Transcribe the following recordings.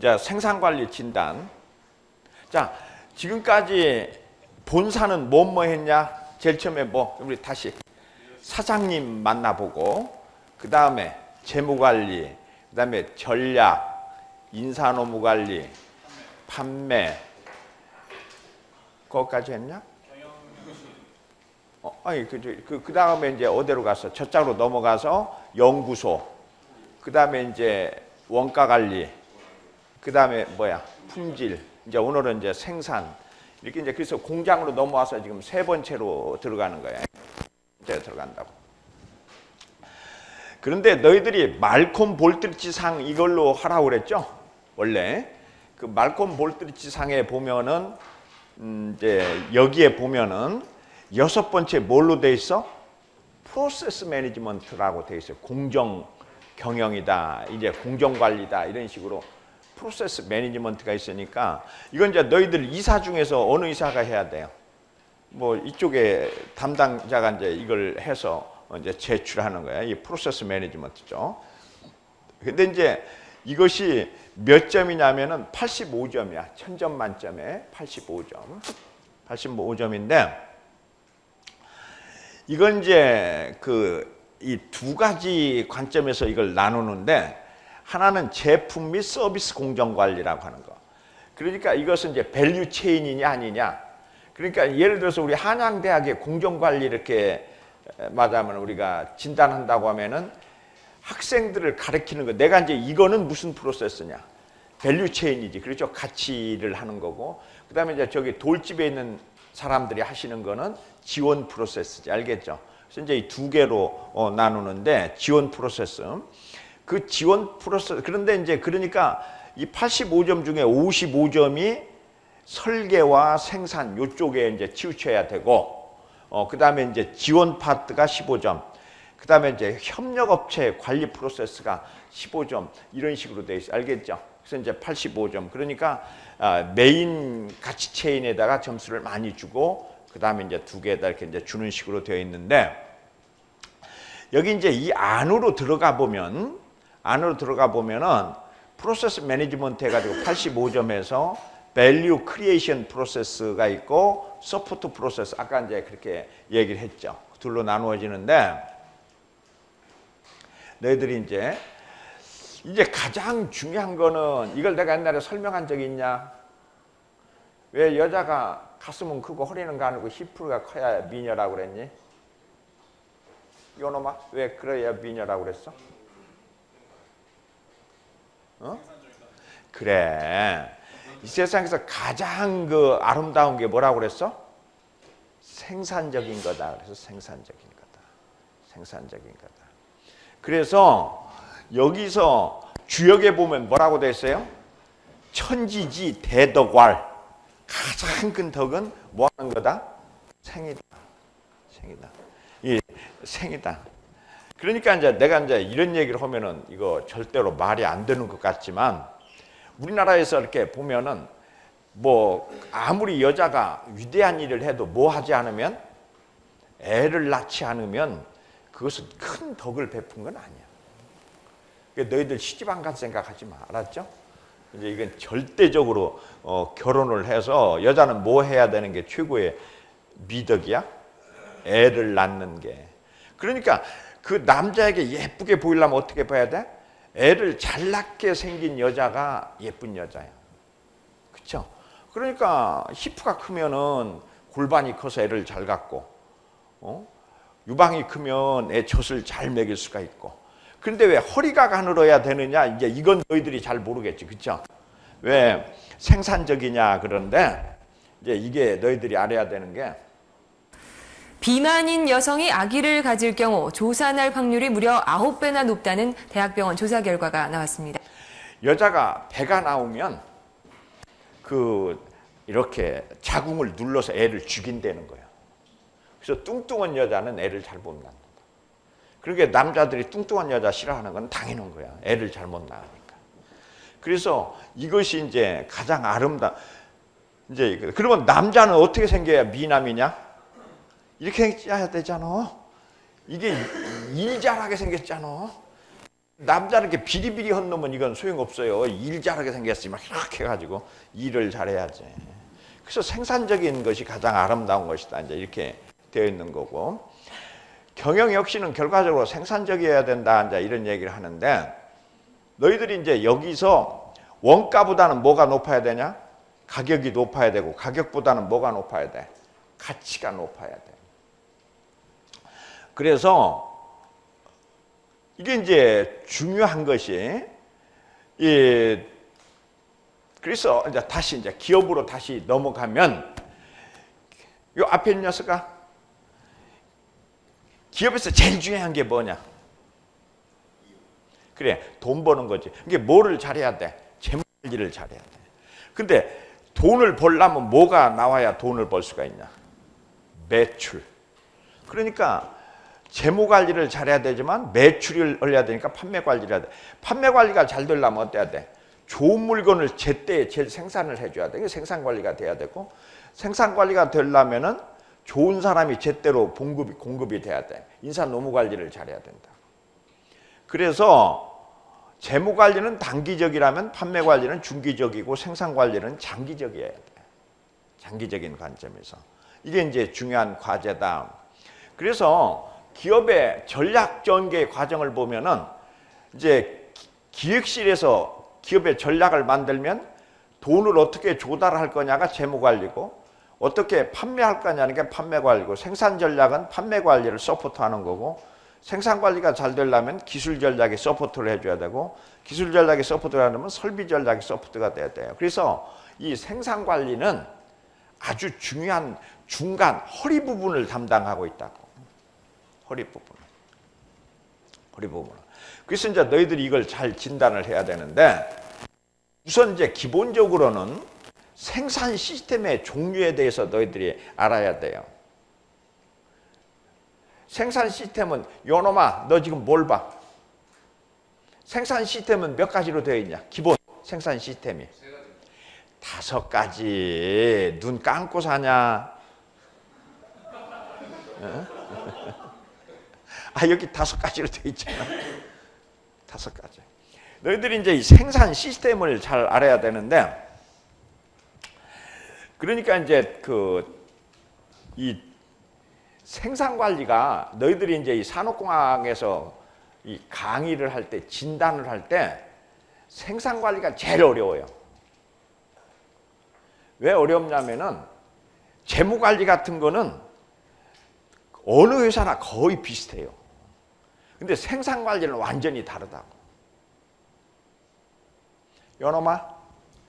자, 생산관리 진단. 자, 지금까지 본사는 뭐 했냐? 제일 처음에 우리 다시 사장님 만나보고, 그 다음에 재무관리, 그 다음에 전략, 인사노무관리, 판매, 그거까지 했냐? 아니, 그 다음에 이제 어디로 갔어? 저쪽으로 넘어가서 연구소, 그 다음에 이제 원가관리, 그 다음에 품질, 이제 오늘은 이제 생산, 이렇게 이제 그래서 공장으로 넘어와서 지금 세 번째로 들어가는 거예요. 이제 들어간다고. 그런데 너희들이 말콤 볼트리치 상 이걸로 하라고 그랬죠? 원래 그 말콤 볼트리치 상에 보면은 이제 여기에 보면은 6번째 뭘로 돼 있어? 프로세스 매니지먼트라고 돼 있어요. 공정 경영이다, 이제 공정 관리다, 이런 식으로 프로세스 매니지먼트가 있으니까 이건 이제 너희들 이사 중에서 어느 이사가 해야 돼요? 이쪽에 담당자가 이제 이걸 해서 이제 제출하는 거야. 이 프로세스 매니지먼트죠. 근데 이제 이것이 몇 점이냐면은 85점이야. 1000점 만점에 85점. 85점인데 이건 이제 이 두 가지 관점에서 이걸 나누는데, 하나는 제품 및 서비스 공정 관리라고 하는 거. 그러니까 이것은 이제 밸류 체인이냐 아니냐. 그러니까 예를 들어서 우리 한양대학의 공정 관리 이렇게 말하면 우리가 진단한다고 하면은 학생들을 가르치는 거. 내가 이제 이거는 무슨 프로세스냐? 밸류 체인이지. 그렇죠? 가치를 하는 거고. 그다음에 이제 저기 돌집에 있는 사람들이 하시는 거는 지원 프로세스지. 알겠죠? 그래서 이제 이 두 개로 나누는데, 지원 프로세스. 그 지원 프로세스. 그런데 이제 그러니까 이 85점 중에 55점이 설계와 생산 요쪽에 이제 치우쳐야 되고, 그다음에 이제 지원 파트가 15점. 그다음에 이제 협력업체 관리 프로세스가 15점. 이런 식으로 돼 있어요. 알겠죠? 그래서 이제 85점. 그러니까 메인 가치 체인에다가 점수를 많이 주고, 그다음에 이제 두 개다 이렇게 이제 주는 식으로 되어 있는데, 여기 이제 이 안으로 들어가 보면은 프로세스 매니지먼트 해가지고 85점에서 밸류 크리에이션 프로세스가 있고 서포트 프로세스, 아까 이제 그렇게 얘기를 했죠. 둘로 나누어지는데, 너희들이 이제 가장 중요한 거는, 이걸 내가 옛날에 설명한 적이 있냐? 왜 여자가 가슴은 크고 허리는 가늘고 히프가 커야 미녀라고 그랬니? 이놈아, 왜 그래야 미녀라고 그랬어? 그래. 이 세상에서 가장 아름다운 게 뭐라고 그랬어? 생산적인 거다. 그래서 생산적인 거다. 생산적인 거다. 그래서 여기서 주역에 보면 뭐라고 돼 있어요? 천지지 대덕활. 가장 큰 덕은 뭐 하는 거다? 생이다. 생이다. 이 생이다. 그러니까 이제 내가 이런 얘기를 하면은 이거 절대로 말이 안 되는 것 같지만, 우리나라에서 이렇게 보면은 아무리 여자가 위대한 일을 해도 뭐 하지 않으면, 애를 낳지 않으면 그것은 큰 덕을 베푼 건 아니야. 그러니까 너희들 시집 안 갈 생각하지 마. 알았죠? 이제 이건 절대적으로 결혼을 해서 여자는 뭐 해야 되는 게 최고의 미덕이야? 애를 낳는 게. 그러니까 그 남자에게 예쁘게 보이려면 어떻게 봐야 돼? 애를 잘 낳게 생긴 여자가 예쁜 여자야. 그렇죠? 그러니까 히프가 크면은 골반이 커서 애를 잘 갖고, 유방이 크면 애 젖을 잘 먹일 수가 있고. 그런데 왜 허리가 가늘어야 되느냐? 이제 이건 너희들이 잘 모르겠지. 그렇죠? 왜 생산적이냐? 그런데 이제 이게 너희들이 알아야 되는 게, 비만인 여성이 아기를 가질 경우 조산할 확률이 무려 9배나 높다는 대학병원 조사 결과가 나왔습니다. 여자가 배가 나오면 이렇게 자궁을 눌러서 애를 죽인다는 거야. 그래서 뚱뚱한 여자는 애를 잘 못 낳는다. 그러니까 남자들이 뚱뚱한 여자 싫어하는 건 당연한 거야. 애를 잘 못 낳으니까. 그래서 이것이 이제 가장 이제 그러면 남자는 어떻게 생겨야 미남이냐? 이렇게 생겨야 되잖아. 이게 일 잘하게 생겼잖아. 남자는 이렇게 비리비리한 놈은 이건 소용없어요. 일 잘하게 생겼으면 막 이렇게 해가지고 일을 잘해야지. 그래서 생산적인 것이 가장 아름다운 것이다. 이제 이렇게 되어 있는 거고, 경영 역시는 결과적으로 생산적이어야 된다. 이제 이런 얘기를 하는데, 너희들이 이제 여기서 원가보다는 뭐가 높아야 되냐? 가격이 높아야 되고, 가격보다는 뭐가 높아야 돼? 가치가 높아야 돼. 그래서 이게 이제 중요한 것이, 그래서 이제 다시 이제 기업으로 다시 넘어가면, 요 앞에 있는 녀석아, 기업에서 제일 중요한 게 뭐냐? 그래, 돈 버는 거지. 이게 뭐를 잘해야 돼? 재무 관리를 잘해야 돼. 근데 돈을 벌려면 뭐가 나와야 돈을 벌 수가 있냐? 매출. 그러니까 재무 관리를 잘해야 되지만 매출을 올려야 되니까 판매 관리를 해야 돼. 판매 관리가 잘 되려면 어때야 돼? 좋은 물건을 제때에 제일 생산을 해줘야 돼. 이게 생산 관리가 돼야 되고, 생산 관리가 되려면은 좋은 사람이 제때로 공급이 돼야 돼. 인사 노무 관리를 잘해야 된다. 그래서 재무 관리는 단기적이라면 판매 관리는 중기적이고 생산 관리는 장기적이어야 돼. 장기적인 관점에서. 이게 이제 중요한 과제다. 그래서 기업의 전략 전개 과정을 보면은 이제 기획실에서 기업의 전략을 만들면 돈을 어떻게 조달할 거냐가 재무 관리고, 어떻게 판매할 거냐는 게 판매 관리고, 생산 전략은 판매 관리를 서포트하는 거고, 생산 관리가 잘 되려면 기술 전략에 서포트를 해줘야 되고, 기술 전략에 서포트를 하려면 설비 전략에 서포트가 돼야 돼요. 그래서 이 생산 관리는 아주 중요한 중간 허리 부분을 담당하고 있다고. 허리 부분. 그래서 이제 너희들이 이걸 잘 진단을 해야 되는데, 우선 이제 기본적으로는 생산 시스템의 종류에 대해서 너희들이 알아야 돼요. 생산 시스템은, 요놈아, 너 지금 뭘 봐? 생산 시스템은 몇 가지로 되어 있냐? 기본 생산 시스템이. 5가지. 눈 감고 사냐? 여기 5가지로 되어 있잖아. 5가지. 너희들이 이제 이 생산 시스템을 잘 알아야 되는데, 그러니까 이제 이 생산 관리가 너희들이 이제 이 산업공학에서 이 강의를 할 때, 진단을 할 때 생산 관리가 제일 어려워요. 왜 어렵냐면은 재무 관리 같은 거는 어느 회사나 거의 비슷해요. 근데 생산 관리는 완전히 다르다고. 요놈아,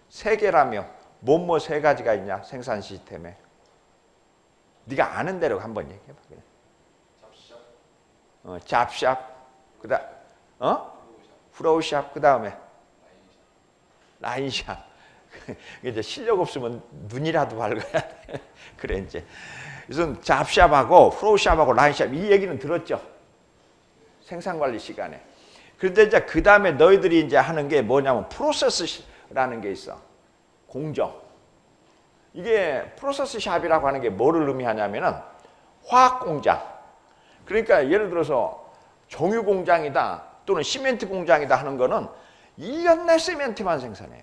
3개라며 뭐뭐 3가지가 있냐? 생산 시스템에. 네가 아는 대로 한번 얘기해봐. 그래. 잡샵. 그다음 프로우샵. 그다음에 라인샵. 이제 실력 없으면 눈이라도 밝아야 돼. 그래 이제. 그래서 잡샵하고 프로우샵하고 라인샵 이 얘기는 들었죠? 생산 관리 시간에. 그런데 이제 그 다음에 너희들이 이제 하는 게 뭐냐면 프로세스라는 게 있어. 공정. 이게 프로세스 샵이라고 하는 게 뭐를 의미하냐면은 화학 공장. 그러니까 예를 들어서 정유 공장이다 또는 시멘트 공장이다 하는 거는 1년 내 시멘트만 생산해요.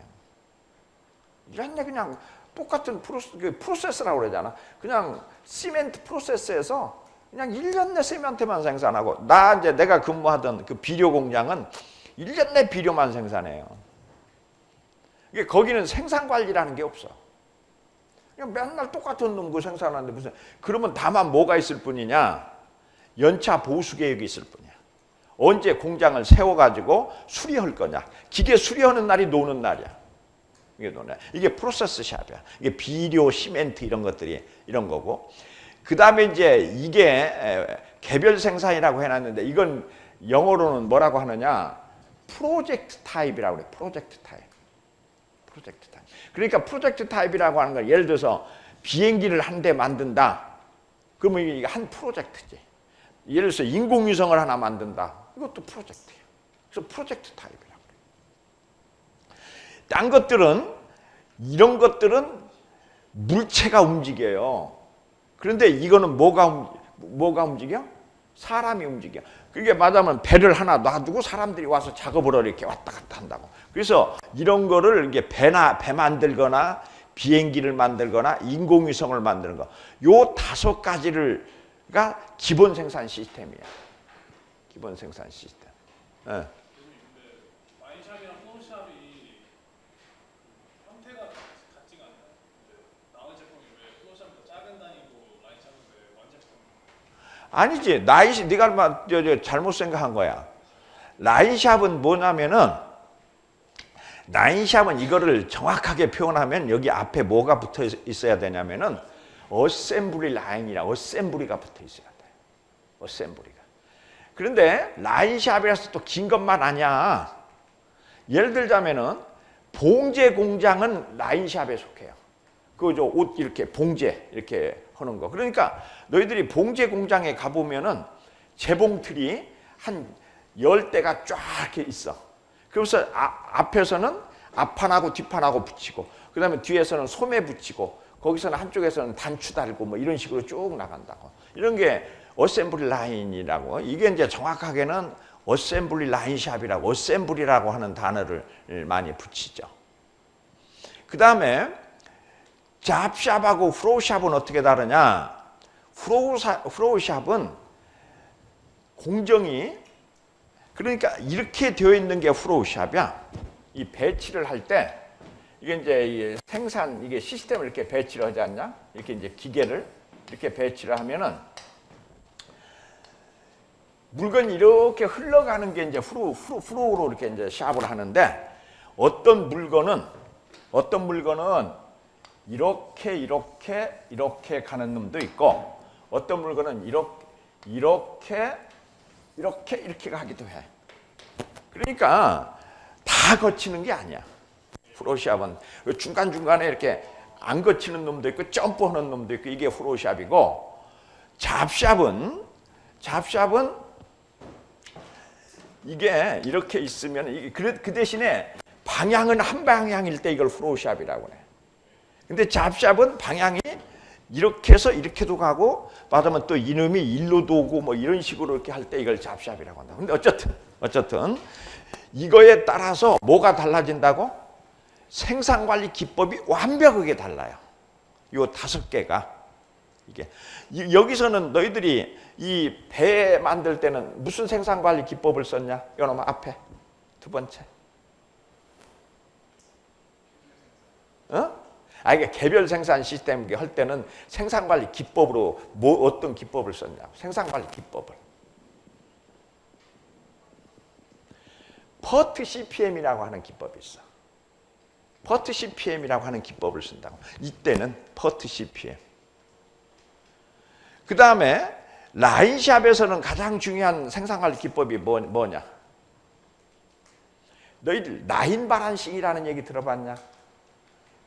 1년 내 그냥 똑같은 프로세스라고 그러잖아. 그냥 시멘트 프로세스에서 그냥 1년 내 시멘트만 생산하고, 이제 내가 근무하던 그 비료 공장은 1년 내 비료만 생산해요. 이게 거기는 생산 관리라는 게 없어. 그냥 맨날 똑같은 놈 생산하는데 무슨, 그러면 다만 뭐가 있을 뿐이냐? 연차 보수 계획이 있을 뿐이야. 언제 공장을 세워가지고 수리할 거냐? 기계 수리하는 날이 노는 날이야. 이게 프로세스 샵이야. 이게 비료, 시멘트 이런 것들이 이런 거고. 그 다음에 이제 이게 개별 생산이라고 해놨는데, 이건 영어로는 뭐라고 하느냐? 프로젝트 타입이라고 그래. 프로젝트 타입. 그러니까 프로젝트 타입이라고 하는 건 예를 들어서 비행기를 한 대 만든다. 그러면 이게 한 프로젝트지. 예를 들어서 인공위성을 하나 만든다. 이것도 프로젝트예요. 그래서 프로젝트 타입이라고 그래요. 딴 것들은, 이런 것들은 물체가 움직여요. 그런데 이거는 뭐가 움직여? 사람이 움직여. 그게 말하자면 배를 하나 놔두고 사람들이 와서 작업을 이렇게 왔다 갔다 한다고. 그래서 이런 거를 이게 배 만들거나 비행기를 만들거나 인공위성을 만드는 거. 요 5가지가 기본 생산 시스템이야. 기본 생산 시스템. 예. 와인샵이랑 포토샵이 형태가 같지가 않아요. 나온 제품이 왜 포토샵은 더 작은 단위고 와인샵은 왜 완제품? 아니지. 네가 잘못 생각한 거야. 라인샵은 뭐냐면은 라인샵은 이거를 정확하게 표현하면 여기 앞에 뭐가 붙어 있어야 되냐면은 어셈블리 라인이라 어셈블리가 붙어 있어야 돼. 어셈블리가. 그런데 라인샵이라서 또 긴 것만 아니야. 예를 들자면은 봉제 공장은 라인샵에 속해요. 그저 옷 이렇게 봉제 이렇게 하는 거. 그러니까 너희들이 봉제 공장에 가보면은 재봉틀이 한 10대가 쫙 이렇게 있어. 그래서 앞에서는 앞판하고 뒷판하고 붙이고, 그 다음에 뒤에서는 소매 붙이고, 거기서는 한쪽에서는 단추 달고 뭐 이런 식으로 쭉 나간다고. 이런 게 어셈블리 라인이라고. 이게 이제 정확하게는 어셈블리 라인샵이라고, 어셈블리라고 하는 단어를 많이 붙이죠. 그 다음에 잡샵하고 프로샵은 어떻게 다르냐? 프로샵은 공정이, 그러니까 이렇게 되어 있는 게 프로샵이야. 이 배치를 할 때 이게 이제 생산 이게 시스템을 이렇게 배치를 하지 않냐? 이렇게 이제 기계를 이렇게 배치를 하면은 물건이 이렇게 흘러가는 게 이제 프로로 이렇게 이제 샵을 하는데, 어떤 물건은 이렇게 가는 놈도 있고, 어떤 물건은 이렇게 가기도 해. 그러니까 다 거치는 게 아니야. 프로샵은 중간중간에 이렇게 안 거치는 놈도 있고 점프하는 놈도 있고, 이게 프로샵이고, 잡샵은 이게 이렇게 있으면 이게 그 대신에 방향은 한 방향일 때 이걸 프로샵이라고 해. 근데 잡샵은 방향이 이렇게 해서 이렇게도 가고, 말하면 또 이놈이 일로도 오고 뭐 이런 식으로 이렇게 할 때 이걸 잡샵이라고 한다. 근데 어쨌든 이거에 따라서 뭐가 달라진다고? 생산관리 기법이 완벽하게 달라요. 요 5개가. 이게 여기서는 너희들이 이 배 만들 때는 무슨 생산관리 기법을 썼냐? 이놈 앞에 두 번째. 이게 개별 생산 시스템 할 때는 생산관리 기법으로 어떤 기법을 썼냐? 생산관리 기법을. 퍼트 CPM이라고 하는 기법이 있어. 퍼트 CPM이라고 하는 기법을 쓴다고. 이때는 퍼트 CPM. 그 다음에 라인샵에서는 가장 중요한 생산관리 기법이 뭐냐? 너희들 라인 바란싱이라는 얘기 들어봤냐?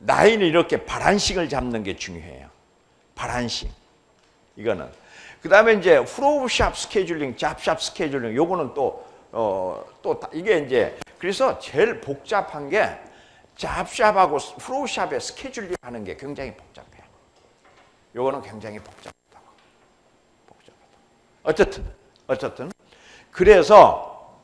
라인을 이렇게 바란싱을 잡는 게 중요해요. 바란싱. 이거는. 그 다음에 이제 프로샵 스케줄링, 잡샵 스케줄링. 요거는 또 이게 이제, 그래서 제일 복잡한 게 잡샵하고 프로샵의 스케줄링 하는 게 굉장히 복잡해요. 요거는 굉장히 복잡하다고. 어쨌든. 그래서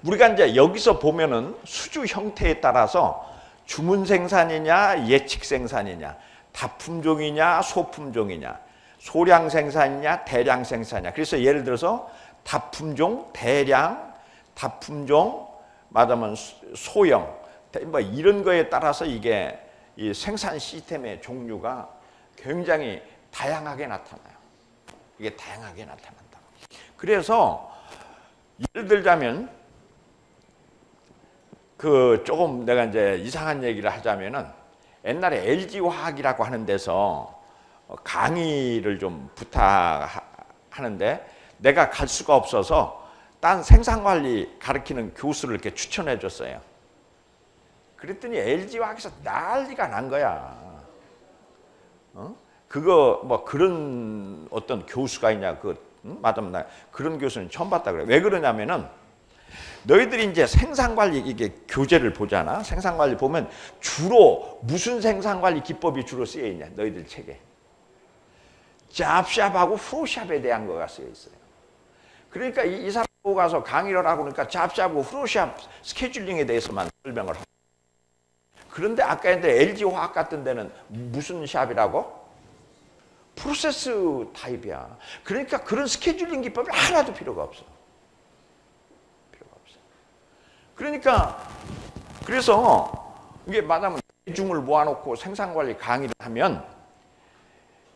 우리가 이제 여기서 보면은 수주 형태에 따라서 주문 생산이냐, 예측 생산이냐, 다품종이냐, 소품종이냐, 소량 생산이냐, 대량 생산이냐. 그래서 예를 들어서 다품종, 대량, 다품종, 말하면 소형, 뭐 이런 거에 따라서 이게 이 생산 시스템의 종류가 굉장히 다양하게 나타나요. 이게 다양하게 나타난다. 그래서 예를 들자면 조금 내가 이제 이상한 얘기를 하자면은, 옛날에 LG화학이라고 하는 데서 강의를 좀 부탁하는데 내가 갈 수가 없어서 딴 생산관리 가르치는 교수를 이렇게 추천해 줬어요. 그랬더니 LG화학에서 난리가 난 거야. 그거 뭐 그런 어떤 교수가 있냐, 맞으면 나 그런 교수는 처음 봤다 그래. 왜 그러냐면은 너희들이 이제 생산관리 이게 교재를 보잖아. 생산관리 보면 주로 무슨 생산관리 기법이 주로 쓰여 있냐? 너희들 책에 잡샵하고 프로샵에 대한 거가 쓰여 있어요. 그러니까 이 사람 보고 가서 강의를 하고 그러니까 잡샵하고 프로샵 스케줄링에 대해서만 설명을 하고. 그런데 아까 했는데 LG화학 같은 데는 무슨 샵이라고? 프로세스 타입이야. 그러니까 그런 스케줄링 기법이 하나도 필요가 없어. 필요가 없어. 그러니까 그래서 이게 말하면 대중을 모아놓고 생산관리 강의를 하면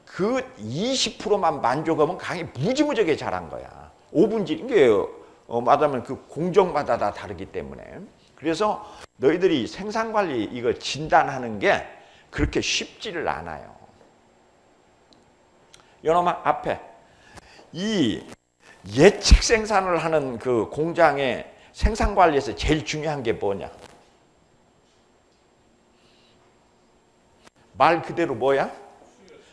그 20%만 만족하면 강의 무지무지하게 잘한 거야. 5분질 이게 말하면 그 공정마다 다 다르기 때문에. 그래서 너희들이 생산관리 이거 진단하는 게 그렇게 쉽지를 않아요. 여러분 앞에 이 예측 생산을 하는 그 공장의 생산관리에서 제일 중요한 게 뭐냐? 말 그대로 뭐야?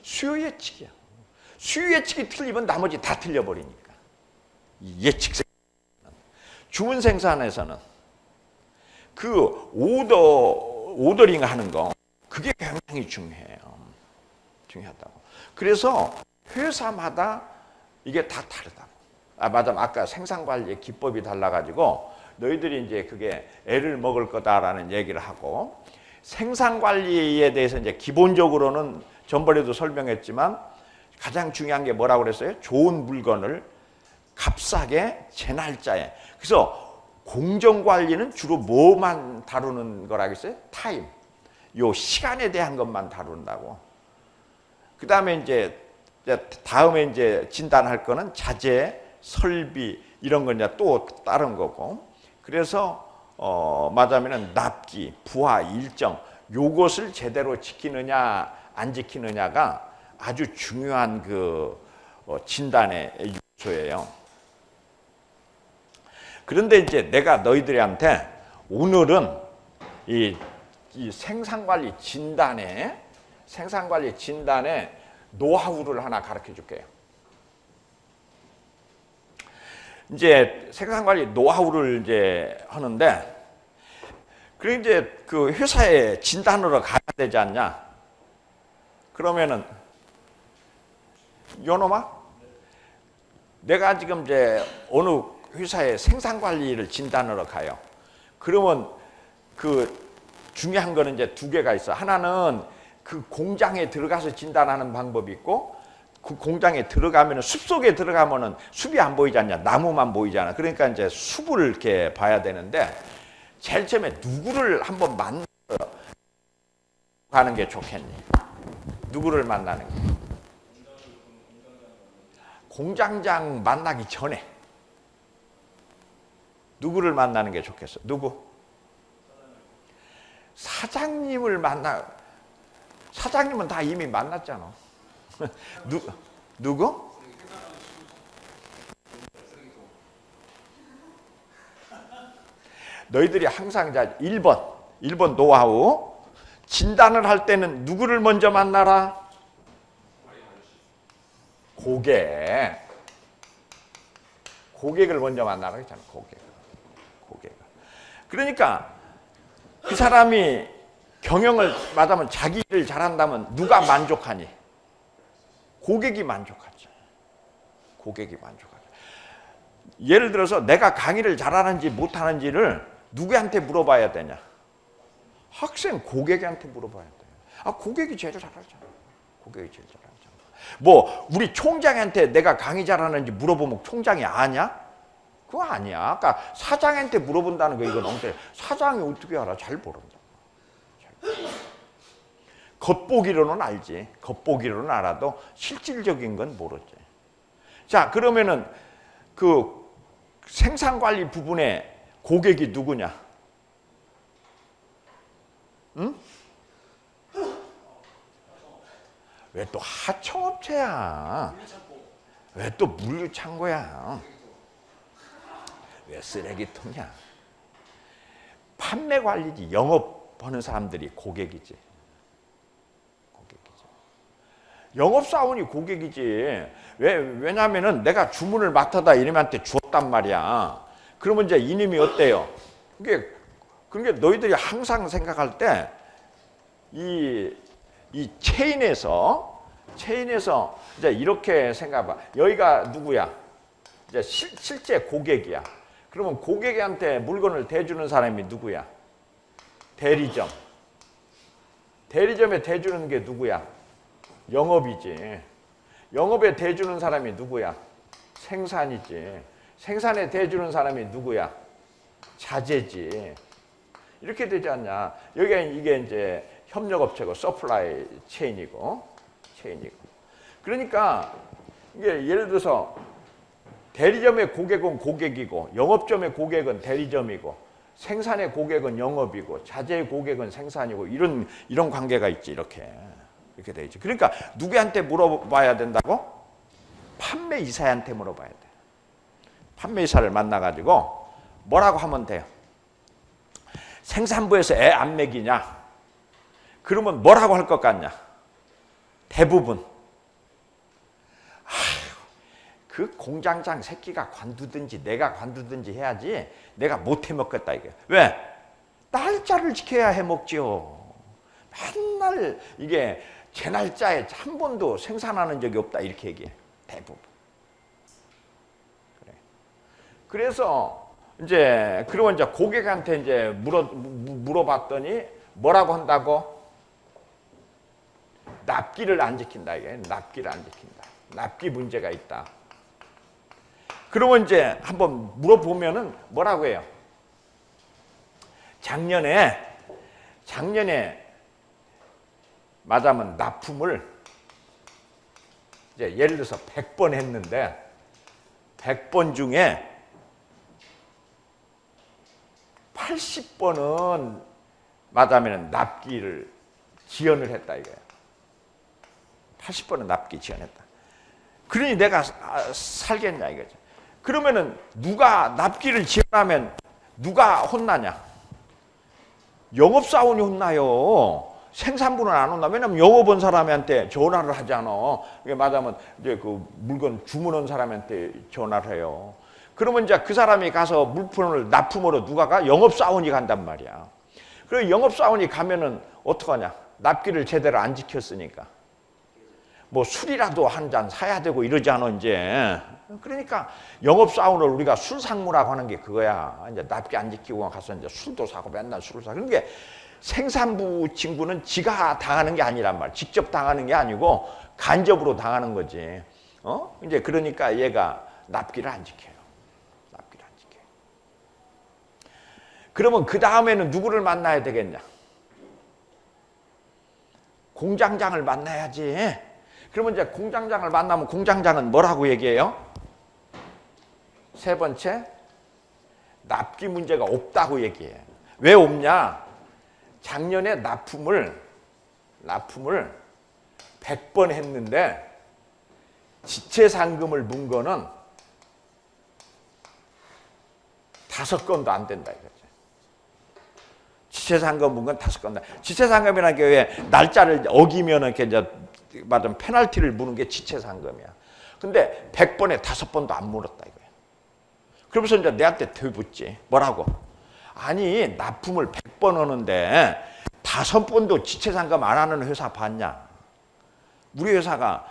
수요 예측이야. 수요 예측이 틀리면 나머지 다 틀려버리니까. 이 예측 생산. 주문 생산에서는 그 오더링 하는 거 그게 굉장히 중요해요. 중요하다고. 그래서 회사마다 이게 다 다르다고. 맞아. 아까 생산관리의 기법이 달라가지고 너희들이 이제 그게 애를 먹을 거다라는 얘기를 하고 생산관리에 대해서 이제 기본적으로는 전번에도 설명했지만 가장 중요한 게 뭐라고 그랬어요? 좋은 물건을 값싸게 제 날짜에. 그래서 공정관리는 주로 뭐만 다루는 거라고 했어요? 타임. 요 시간에 대한 것만 다룬다고. 그 다음에 이제 다음에 이제 진단할 거는 자재, 설비 이런 건 이제 또 다른 거고. 그래서 말하자면은 납기, 부하, 일정 요것을 제대로 지키느냐 안 지키느냐가 아주 중요한 그 진단의 요소예요. 그런데 이제 내가 너희들한테 오늘은 이 생산관리 진단의 노하우를 하나 가르쳐 줄게요. 이제 생산관리 노하우를 이제 하는데, 그래 이제 그 회사에 진단으로 가야 되지 않냐? 그러면은 요놈아, 내가 지금 이제 어느 회사에 생산관리를 진단으로 가요. 그러면 그 중요한 거는 이제 두 개가 있어. 하나는 그 공장에 들어가서 진단하는 방법이 있고, 그 공장에 들어가면은 숲 속에 들어가면은 숲이 안 보이지 않냐? 나무만 보이잖아. 그러니까 이제 숲을 이렇게 봐야 되는데, 제일 처음에 누구를 한번 만나러 가는 게 좋겠니? 누구를 만나는 게? 공장장 만나기 전에 누구를 만나는 게 좋겠어? 누구? 사장님을 사장님은 다 이미 만났잖아. 누구? 너희들이 항상 1번 노하우. 진단을 할 때는 누구를 먼저 만나라? 고객을 먼저 만나라 했잖아. 고객. 그러니까 그 사람이 경영을 말하면 자기 일을 잘한다면 누가 만족하니? 고객이 만족하죠. 예를 들어서 내가 강의를 잘하는지 못하는지를 누구한테 물어봐야 되냐? 학생 고객한테 물어봐야 돼요. 고객이 제일 잘하잖아. 뭐 우리 총장한테 내가 강의 잘하는지 물어보면 총장이 아냐? 그거 아니야. 아까 사장한테 물어본다는 거 이건 엉터리. 사장이 어떻게 알아? 잘 모른다. 겉보기로는 알지. 겉보기로는 알아도 실질적인 건 모르지. 자, 그러면은 그 생산관리 부분에 고객이 누구냐? 응? 왜 또 하청업체야? 왜 또 물류창고야? 왜 쓰레기통이야? 판매관리지. 영업하는 사람들이 고객이지. 영업사원이 고객이지. 왜냐면은 내가 주문을 맡아다 이놈한테 주었단 말이야. 그러면 이제 이놈이 어때요? 그러니까 너희들이 항상 생각할 때 이 체인에서 체인에서 이제 이렇게 생각해봐. 여기가 누구야? 이제 실제 고객이야. 그러면 고객한테 물건을 대주는 사람이 누구야? 대리점. 대리점에 대주는 게 누구야? 영업이지. 영업에 대주는 사람이 누구야? 생산이지. 생산에 대주는 사람이 누구야? 자재지. 이렇게 되지 않냐? 여기가 이게 이제 협력업체고 서플라이 체인이고. 그러니까 이게 예를 들어서 대리점의 고객은 고객이고 영업점의 고객은 대리점이고 생산의 고객은 영업이고 자재의 고객은 생산이고 이런 관계가 있지. 이렇게 돼 있지. 그러니까 누구한테 물어봐야 된다고? 판매이사한테 물어봐야 돼. 판매이사를 만나가지고 뭐라고 하면 돼요? 생산부에서 애 안 먹이냐? 그러면 뭐라고 할 것 같냐? 대부분 그 공장장 새끼가 관두든지 내가 관두든지 해야지 내가 못 해먹겠다 이게. 왜? 날짜를 지켜야 해먹지요. 맨날 이게 제 날짜에 한 번도 생산하는 적이 없다 이렇게 얘기해. 대부분. 그래. 그래서 이제 그러면 이제 고객한테 이제 물어봤더니 뭐라고 한다고? 납기를 안 지킨다 이게. 납기를 안 지킨다. 납기 문제가 있다. 그러면 이제 한번 물어보면은 뭐라고 해요? 작년에 말하자면 납품을 이제 예를 들어서 100번 했는데 100번 중에 80번은 말하자면 납기를 지연을 했다 이거예요. 80번은 납기 지연했다. 그러니 내가 살겠냐 이거죠. 그러면은 누가 납기를 지연하면 누가 혼나냐? 영업사원이 혼나요. 생산부는 안 혼나. 왜냐면 영업원 사람한테 전화를 하잖아. 이게 말하자면 이제 그 물건 주문한 사람한테 전화를 해요. 그러면 이제 그 사람이 가서 물품을 납품으로 누가 가? 영업사원이 간단 말이야. 그리고 영업사원이 가면은 어떡하냐? 납기를 제대로 안 지켰으니까. 뭐 술이라도 한 잔 사야 되고 이러잖아 이제. 그러니까 영업사원을 우리가 술상무라고 하는 게 그거야. 이제 납기 안 지키고 가서 이제 술도 사고 맨날 술을 사. 그런 게 생산부 친구는 지가 당하는 게 아니란 말. 직접 당하는 게 아니고 간접으로 당하는 거지. 이제 그러니까 얘가 납기를 안 지켜요. 납기를 안 지켜요. 그러면 그 다음에는 누구를 만나야 되겠냐? 공장장을 만나야지. 그러면 이제 공장장을 만나면 공장장은 뭐라고 얘기해요? 세 번째, 납기 문제가 없다고 얘기해. 왜 없냐? 작년에 납품을 100번 했는데 지체상금을 문 거는 5건도 안 된다 이거지. 지체상금 문 건 5건도. 지체상금이라는 게 왜 날짜를 어기면 이렇게 이제 맞으면 페널티를 무는 게 지체상금이야. 근데 100번에 5번도 안 물었다 이거야. 그러면서 이제 내한테 되묻지. 뭐라고? 아니 납품을 100번 하는데 5번도 지체상금 안 하는 회사 봤냐? 우리 회사가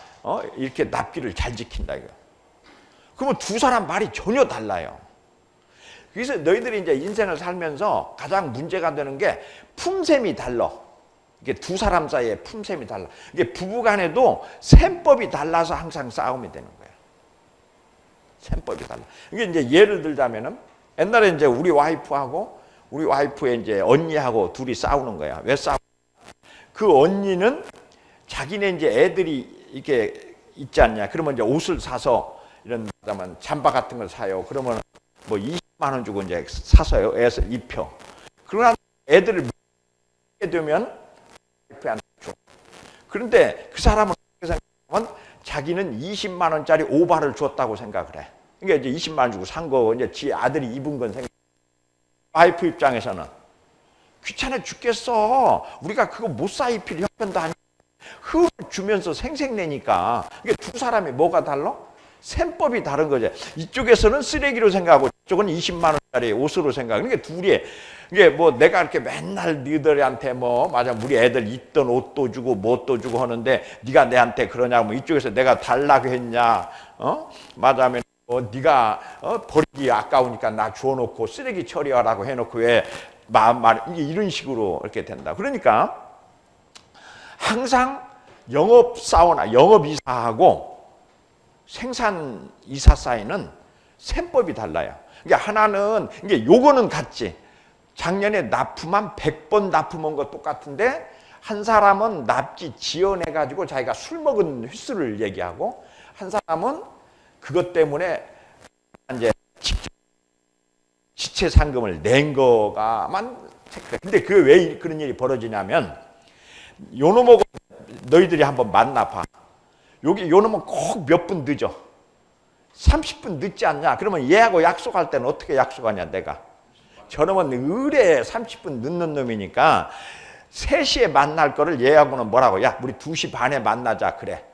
이렇게 납기를 잘 지킨다 이거. 그러면 두 사람 말이 전혀 달라요. 그래서 너희들이 이제 인생을 살면서 가장 문제가 되는 게 품셈이 달라. 이게 두 사람 사이에 품셈이 달라. 이게 부부간에도 셈법이 달라서 항상 싸움이 되는 거야. 셈법이 달라. 이게 이제 예를 들자면은 옛날에 이제 우리 와이프의 이제 언니하고 둘이 싸우는 거야. 왜 싸우? 그 언니는 자기네 이제 애들이 이렇게 있지 않냐. 그러면 이제 옷을 사서 이런 잠바 같은 걸 사요. 그러면 뭐 20만 원 주고 이제 사서요. 애서 입혀. 그러나 애들을 먹게 되면 와이프한테 줘. 그런데 그 사람은 생각하면 자기는 20만 원짜리 오바를 줬다고 생각을 해. 그러니까 이제 20만 원 주고 산 거 이제 지 아들이 입은 건 생각. 와이프 입장에서는 귀찮아 죽겠어. 우리가 그거 못 사 입힐 형편도 아니고 흠을 주면서 생색내니까. 이게 두 사람이 뭐가 달라? 셈법이 다른 거지. 이쪽에서는 쓰레기로 생각하고 이쪽은 20만 원짜리 짜리 옷으로 생각. 그러니까 둘이 이게 뭐 내가 이렇게 맨날 너희들한테 뭐 맞아 우리 애들 입던 옷도 주고 뭣도 주고 하는데 네가 내한테 그러냐고 뭐 이쪽에서 내가 달라고 했냐 맞아면 네가 버리기 아까우니까 나 주워놓고 쓰레기 처리하라고 해놓고 왜 이게 이런 식으로 이렇게 된다. 그러니까 항상 영업사원아 영업이사하고 생산이사 사이는 셈법이 달라요. 그러니까 하나는 이게 요거는 같지. 작년에 납품한 100번 납품한 거 똑같은데 한 사람은 납기 지연해 가지고 자기가 술 먹은 횟수를 얘기하고 한 사람은 그것 때문에 이제 지체 상금을 낸 거가만 체크해. 근데 그 왜 그런 일이 벌어지냐면 요놈하고 너희들이 한번 만나봐. 여기 요놈은 꼭 몇 분 늦어. 30분 늦지 않냐? 그러면 얘하고 약속할 때는 어떻게 약속하냐 내가. 저놈은 의뢰 30분 늦는 놈이니까 3시에 만날 거를 얘하고는 뭐라고? 야 우리 2시 반에 만나자 그래.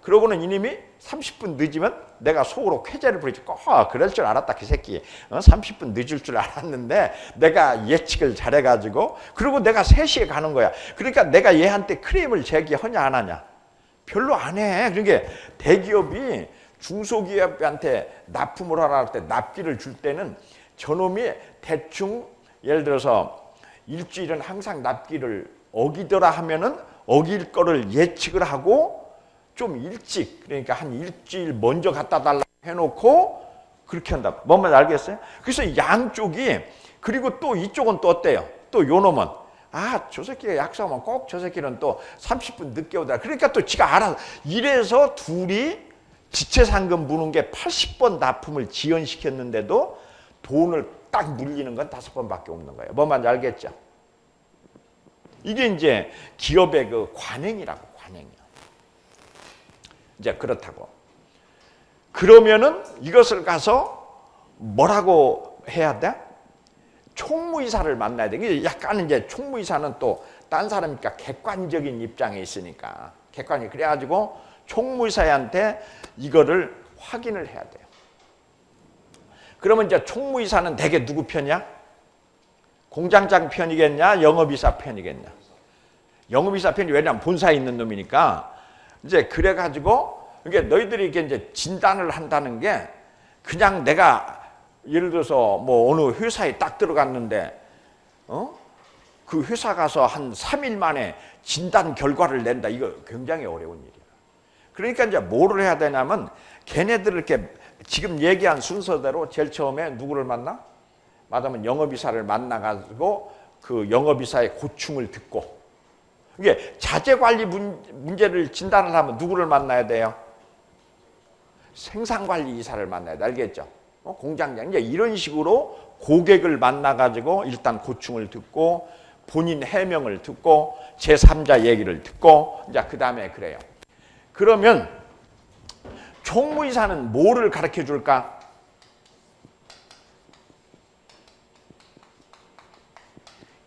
그러고는 이님이 30분 늦으면 내가 속으로 쾌재를 부리지. 그럴 줄 알았다 그 새끼. 30분 늦을 줄 알았는데 내가 예측을 잘해가지고 그리고 내가 3시에 가는 거야. 그러니까 내가 얘한테 크레임을 제기하냐 안 하냐? 별로 안 해. 그러니까 대기업이 중소기업한테 납품을 하라 할 때 납기를 줄 때는 저놈이 대충 예를 들어서 일주일은 항상 납기를 어기더라 하면은 어길 거를 예측을 하고 좀 일찍 그러니까 한 일주일 먼저 갖다 달라고 해놓고 그렇게 한다. 뭔 말인지 알겠어요? 그래서 양쪽이 그리고 또 이쪽은 또 어때요? 또 요놈은 저 새끼가 약속하면 꼭 저 새끼는 또 30분 늦게 오더라. 그러니까 또 지가 알아서 이래서 둘이 지체상금 무는 게 80번 납품을 지연시켰는데도 돈을 딱 물리는 건 5번밖에 없는 거예요. 뭔 말인지 알겠죠? 이게 이제 기업의 그 관행이라고 관행이야. 이제 그렇다고. 그러면은 이것을 가서 뭐라고 해야 돼? 총무이사를 만나야 돼. 이게 약간 이제 총무이사는 또 딴 사람이니까 객관적인 입장에 있으니까 객관이 그래가지고 총무이사한테 이거를 확인을 해야 돼요. 그러면 이제 총무이사는 대개 누구 편이야? 공장장 편이겠냐? 영업이사 편이겠냐? 영업이사 편이 왜냐면 본사에 있는 놈이니까 이제 그래가지고 이게 너희들이 이게 이제 진단을 한다는 게 그냥 내가 예를 들어서 뭐 어느 회사에 딱 들어갔는데 그 회사 가서 한 3일 만에 진단 결과를 낸다. 이거 굉장히 어려운 일이야. 그러니까 이제 뭐를 해야 되냐면 걔네들 이렇게 지금 얘기한 순서대로 제일 처음에 누구를 만나? 말하면 영업이사를 만나가지고 그 영업이사의 고충을 듣고 이게 자재관리 문제를 진단을 하면 누구를 만나야 돼요? 생산관리이사를 만나야 돼. 알겠죠? 공장장 이제 이런 식으로 고객을 만나가지고 일단 고충을 듣고 본인 해명을 듣고 제3자 얘기를 듣고 이제 그 다음에 그래요. 그러면 총무이사는 뭐를 가르쳐 줄까?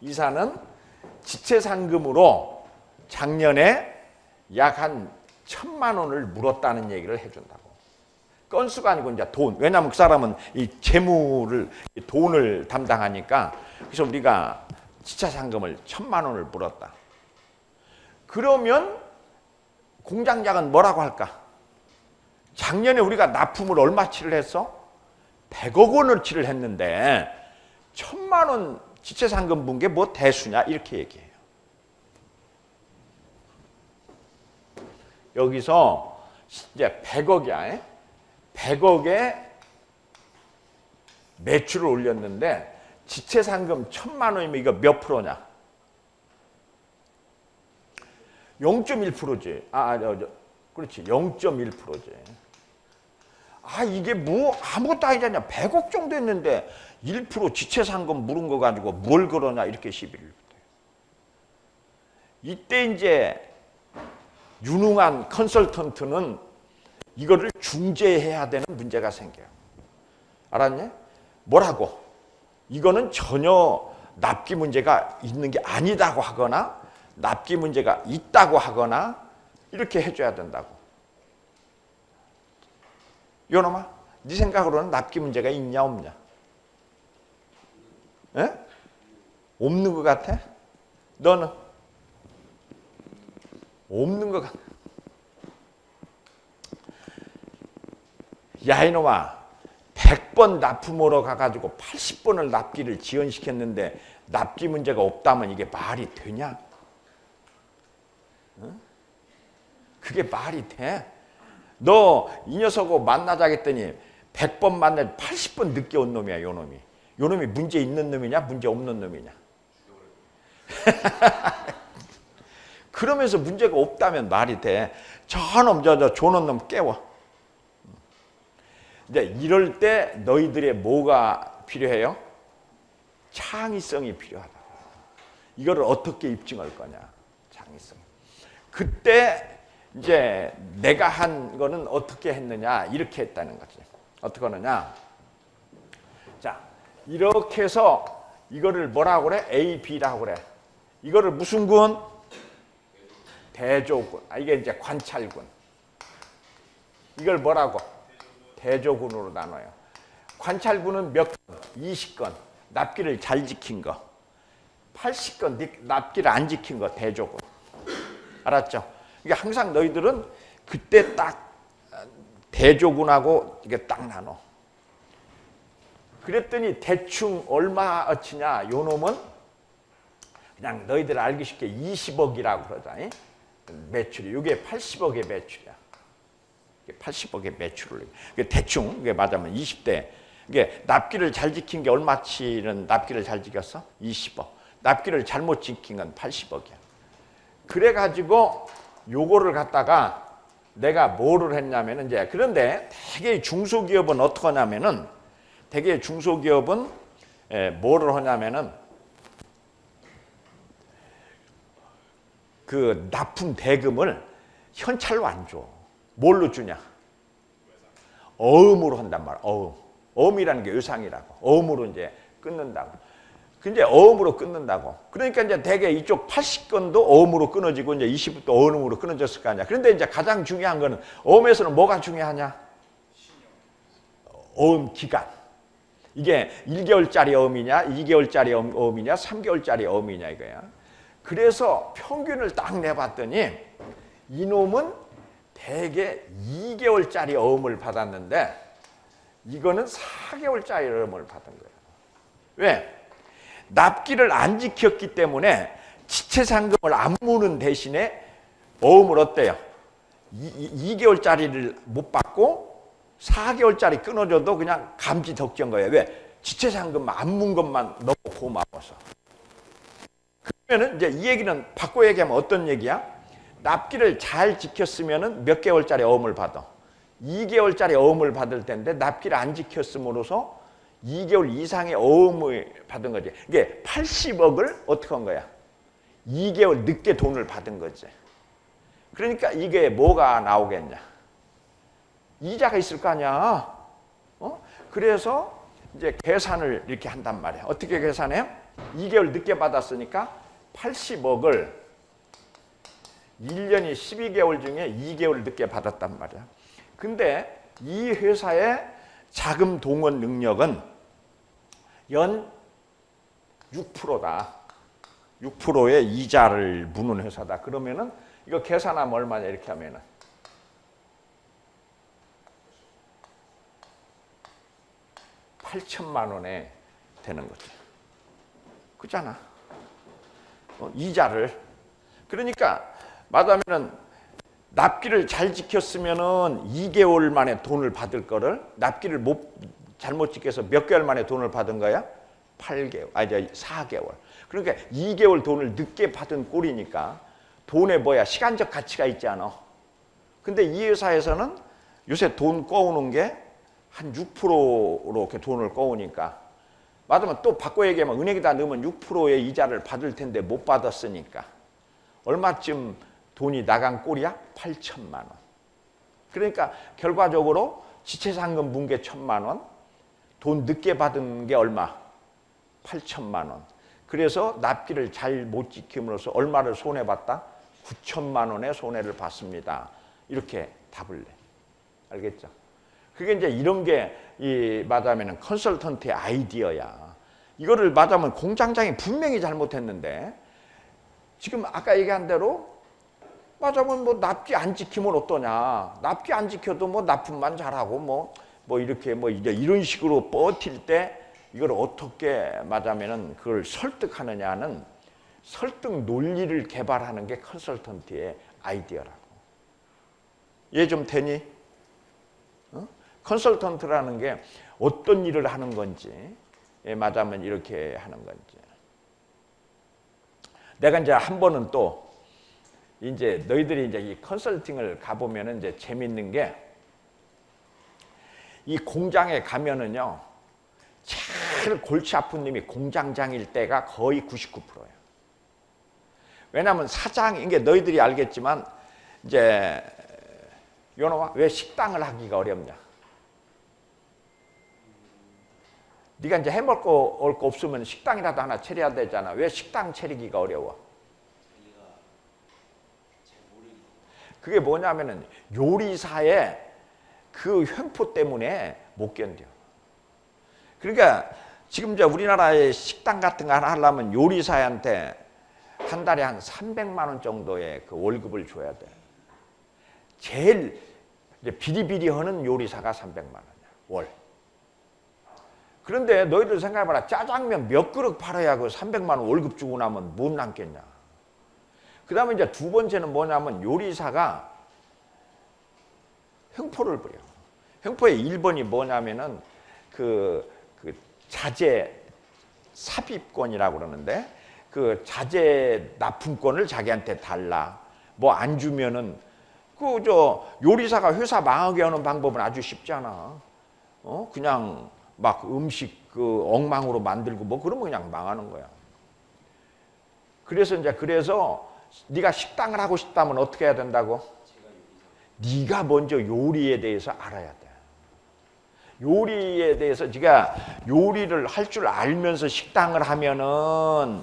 이사는 지체상금으로 작년에 약 한 1,000만 원을 물었다는 얘기를 해준다고. 건수가 아니고 이제 돈. 왜냐하면 그 사람은 이 재무를 돈을 담당하니까 그래서 우리가 지체상금을 1,000만 원을 물었다. 그러면 공장장은 뭐라고 할까? 작년에 우리가 납품을 얼마치를 했어? 100억 원어치를 했는데 1,000만 원 지체상금 분 게 뭐 대수냐? 이렇게 얘기해요. 여기서 이제 100억이야. 100억에 매출을 올렸는데 지체상금 1,000만 원이면 이거 몇 프로냐? 0.1%지. 그렇지. 0.1%지. 이게 뭐 아무것도 아니잖냐. 100억 정도 했는데 1% 지체상금 물은 거 가지고 뭘 그러냐 이렇게 시비를 붙여요. 이때 이제 유능한 컨설턴트는 이거를 중재해야 되는 문제가 생겨요. 알았냐? 뭐라고? 이거는 전혀 납기 문제가 있는 게 아니다고 하거나 납기 문제가 있다고 하거나 이렇게 해줘야 된다고. 요놈아, 네 생각으로는 납기 문제가 있냐 없냐? 에? 없는 것 같아? 너는? 없는 것 같아. 야 이놈아, 100번 납품하러 가가지고 80번을 납기를 지연시켰는데 납기 문제가 없다면 이게 말이 되냐? 응? 그게 말이 돼? 너 이 녀석하고 만나자겠더니 100번 만나 80번 늦게 온 놈이야, 요 놈이. 요 놈이 문제 있는 놈이냐, 문제 없는 놈이냐? 그러면서 문제가 없다면 말이 돼. 저놈, 저 조는 놈 깨워. 이제 이럴 때 너희들의 뭐가 필요해요? 창의성이 필요하다. 이거를 어떻게 입증할 거냐? 창의성. 그때 이제 내가 한 거는 어떻게 했느냐? 이렇게 했다는 거지. 어떻게 하느냐? 자, 이렇게 해서 이거를 뭐라고 그래? A, B라고 그래. 이거를 무슨 군? 대조군. 이게 이제 관찰군. 이걸 뭐라고? 대조군으로 나눠요. 관찰군은 몇 건? 20건. 납기를 잘 지킨 거. 80건 납기를 안 지킨 거 대조군. 알았죠? 그러니까 항상 너희들은 그때 딱 대조군하고 이게 딱 나눠. 그랬더니 대충 얼마어치냐? 요 놈은 그냥 너희들 알기 쉽게 20억이라고 그러자. 매출이. 이게 80억의 매출이야. 80억의 매출을. 대충 이게 맞으면 20대. 이게 납기를 잘 지킨 게 얼마치는 납기를 잘 지켰어? 20억. 납기를 잘못 지킨 건 80억이야. 그래가지고 요거를 갖다가 내가 뭐를 했냐면은 이제 그런데 되게 중소기업은 어떻게 하냐면은 되게 중소기업은 뭐를 하냐면은 그 납품 대금을 현찰로 안 줘. 뭘로 주냐? 어음으로 한단 말이야. 어음. 어음이라는 게 의상이라고. 어음으로 이제 끊는다고. 근데 어음으로 끊는다고. 그러니까 이제 대개 이쪽 80건도 어음으로 끊어지고 이제 20도 어음으로 끊어졌을 거 아니야. 그런데 이제 가장 중요한 거는 어음에서는 뭐가 중요하냐? 어음 기간. 이게 1개월짜리 어음이냐, 2개월짜리 어음이냐, 3개월짜리 어음이냐 이거야. 그래서 평균을 딱 내봤더니 이놈은 대개 2개월짜리 어음을 받았는데 이거는 4개월짜리 어음을 받은 거예요. 왜? 납기를 안 지켰기 때문에 지체상금을 안 무는 대신에 어음을 어때요? 2개월짜리를 못 받고 4개월짜리 끊어줘도 그냥 감지 덕지한 거예요. 왜? 지체상금 안 문 것만 너무 고마워서. 그러면 이제 이 얘기는 바꿔 얘기하면 어떤 얘기야? 납기를 잘 지켰으면 몇 개월짜리 어음을 받아? 2개월짜리 어음을 받을 텐데 납기를 안 지켰음으로써 2개월 이상의 어음을 받은 거지. 이게 80억을 어떻게 한 거야? 2개월 늦게 돈을 받은 거지. 그러니까 이게 뭐가 나오겠냐? 이자가 있을 거 아니야. 그래서 이제 계산을 이렇게 한단 말이야. 어떻게 계산해요? 2개월 늦게 받았으니까 80억을 1년이 12개월 중에 2개월 늦게 받았단 말이야. 근데 이 회사의 자금 동원 능력은 연 6%다. 6%의 이자를 무는 회사다. 그러면은 이거 계산하면 얼마냐 이렇게 하면은 8천만 원에 되는 거죠. 그잖아. 이자를. 그러니까 말하자면은 납기를 잘 지켰으면은 2개월 만에 돈을 받을 거를 납기를 잘못 지켜서 몇 개월 만에 돈을 받은 거야? 8개월, 이제 4개월. 그러니까 2개월 돈을 늦게 받은 꼴이니까 돈에 뭐야? 시간적 가치가 있지 않아. 근데 이 회사에서는 요새 돈 꺼오는 게 한 6%로 이렇게 돈을 꺼오니까 맞으면 또 바꿔 얘기하면 은행에다 넣으면 6%의 이자를 받을 텐데 못 받았으니까 얼마쯤 돈이 나간 꼴이야? 8천만 원. 그러니까 결과적으로 지체상금 문 게 1,000만 원, 돈 늦게 받은 게 얼마? 8천만 원. 그래서 납기를 잘 못 지킴으로써 얼마를 손해봤다? 9천만 원의 손해를 봤습니다. 이렇게 답을 내. 알겠죠? 그게 이제 이런 게 말하자면 컨설턴트의 아이디어야. 이거를 말하자면 공장장이 분명히 잘못했는데 지금 아까 얘기한 대로 말하자면 뭐 납기 안 지키면 어떠냐. 납기 안 지켜도 뭐 납품만 잘하고 뭐 이렇게 뭐 이제 이런 식으로 버틸 때 이걸 어떻게 말하면은 그걸 설득하느냐는 설득 논리를 개발하는 게 컨설턴트의 아이디어라고. 이해 좀 되니? 컨설턴트라는 게 어떤 일을 하는 건지, 말하자면 이렇게 하는 건지. 내가 이제 한 번은 또 이제 너희들이 이제 이 컨설팅을 가보면은 이제 재밌는 게 이 공장에 가면은요, 제일 골치 아픈 놈이 공장장일 때가 거의 99%예요. 왜냐하면 사장, 이게 너희들이 알겠지만 이제 요놈아 왜 식당을 하기가 어렵냐? 네가 이제 해먹을 거 없으면 식당이라도 하나 차려야 되잖아. 왜 식당 차리기가 어려워? 그게 뭐냐면은 요리사의 그 횡포 때문에 못 견뎌. 그러니까 지금 이제 우리나라의 식당 같은 거 하나 하려면 요리사한테 한 달에 한 300만 원 정도의 그 월급을 줘야 돼. 제일 이제 비리비리 하는 요리사가 300만 원이야, 월. 그런데 너희들 생각해봐라. 짜장면 몇 그릇 팔아야 그 300만 원 월급 주고 나면 못 남겠냐. 그 다음에 이제 두 번째는 뭐냐면 요리사가 횡포를 부려. 횡포의 1번이 뭐냐면은 그 자재 삽입권이라고 그러는데 그 자재 납품권을 자기한테 달라. 뭐 안 주면은 그 요리사가 회사 망하게 하는 방법은 아주 쉽잖아. 그냥 막 음식 그 엉망으로 만들고 뭐 그러면 그냥 망하는 거야. 그래서 네가 식당을 하고 싶다면 어떻게 해야 된다고? 네가 먼저 요리에 대해서 알아야 돼. 요리에 대해서 네가 요리를 할 줄 알면서 식당을 하면은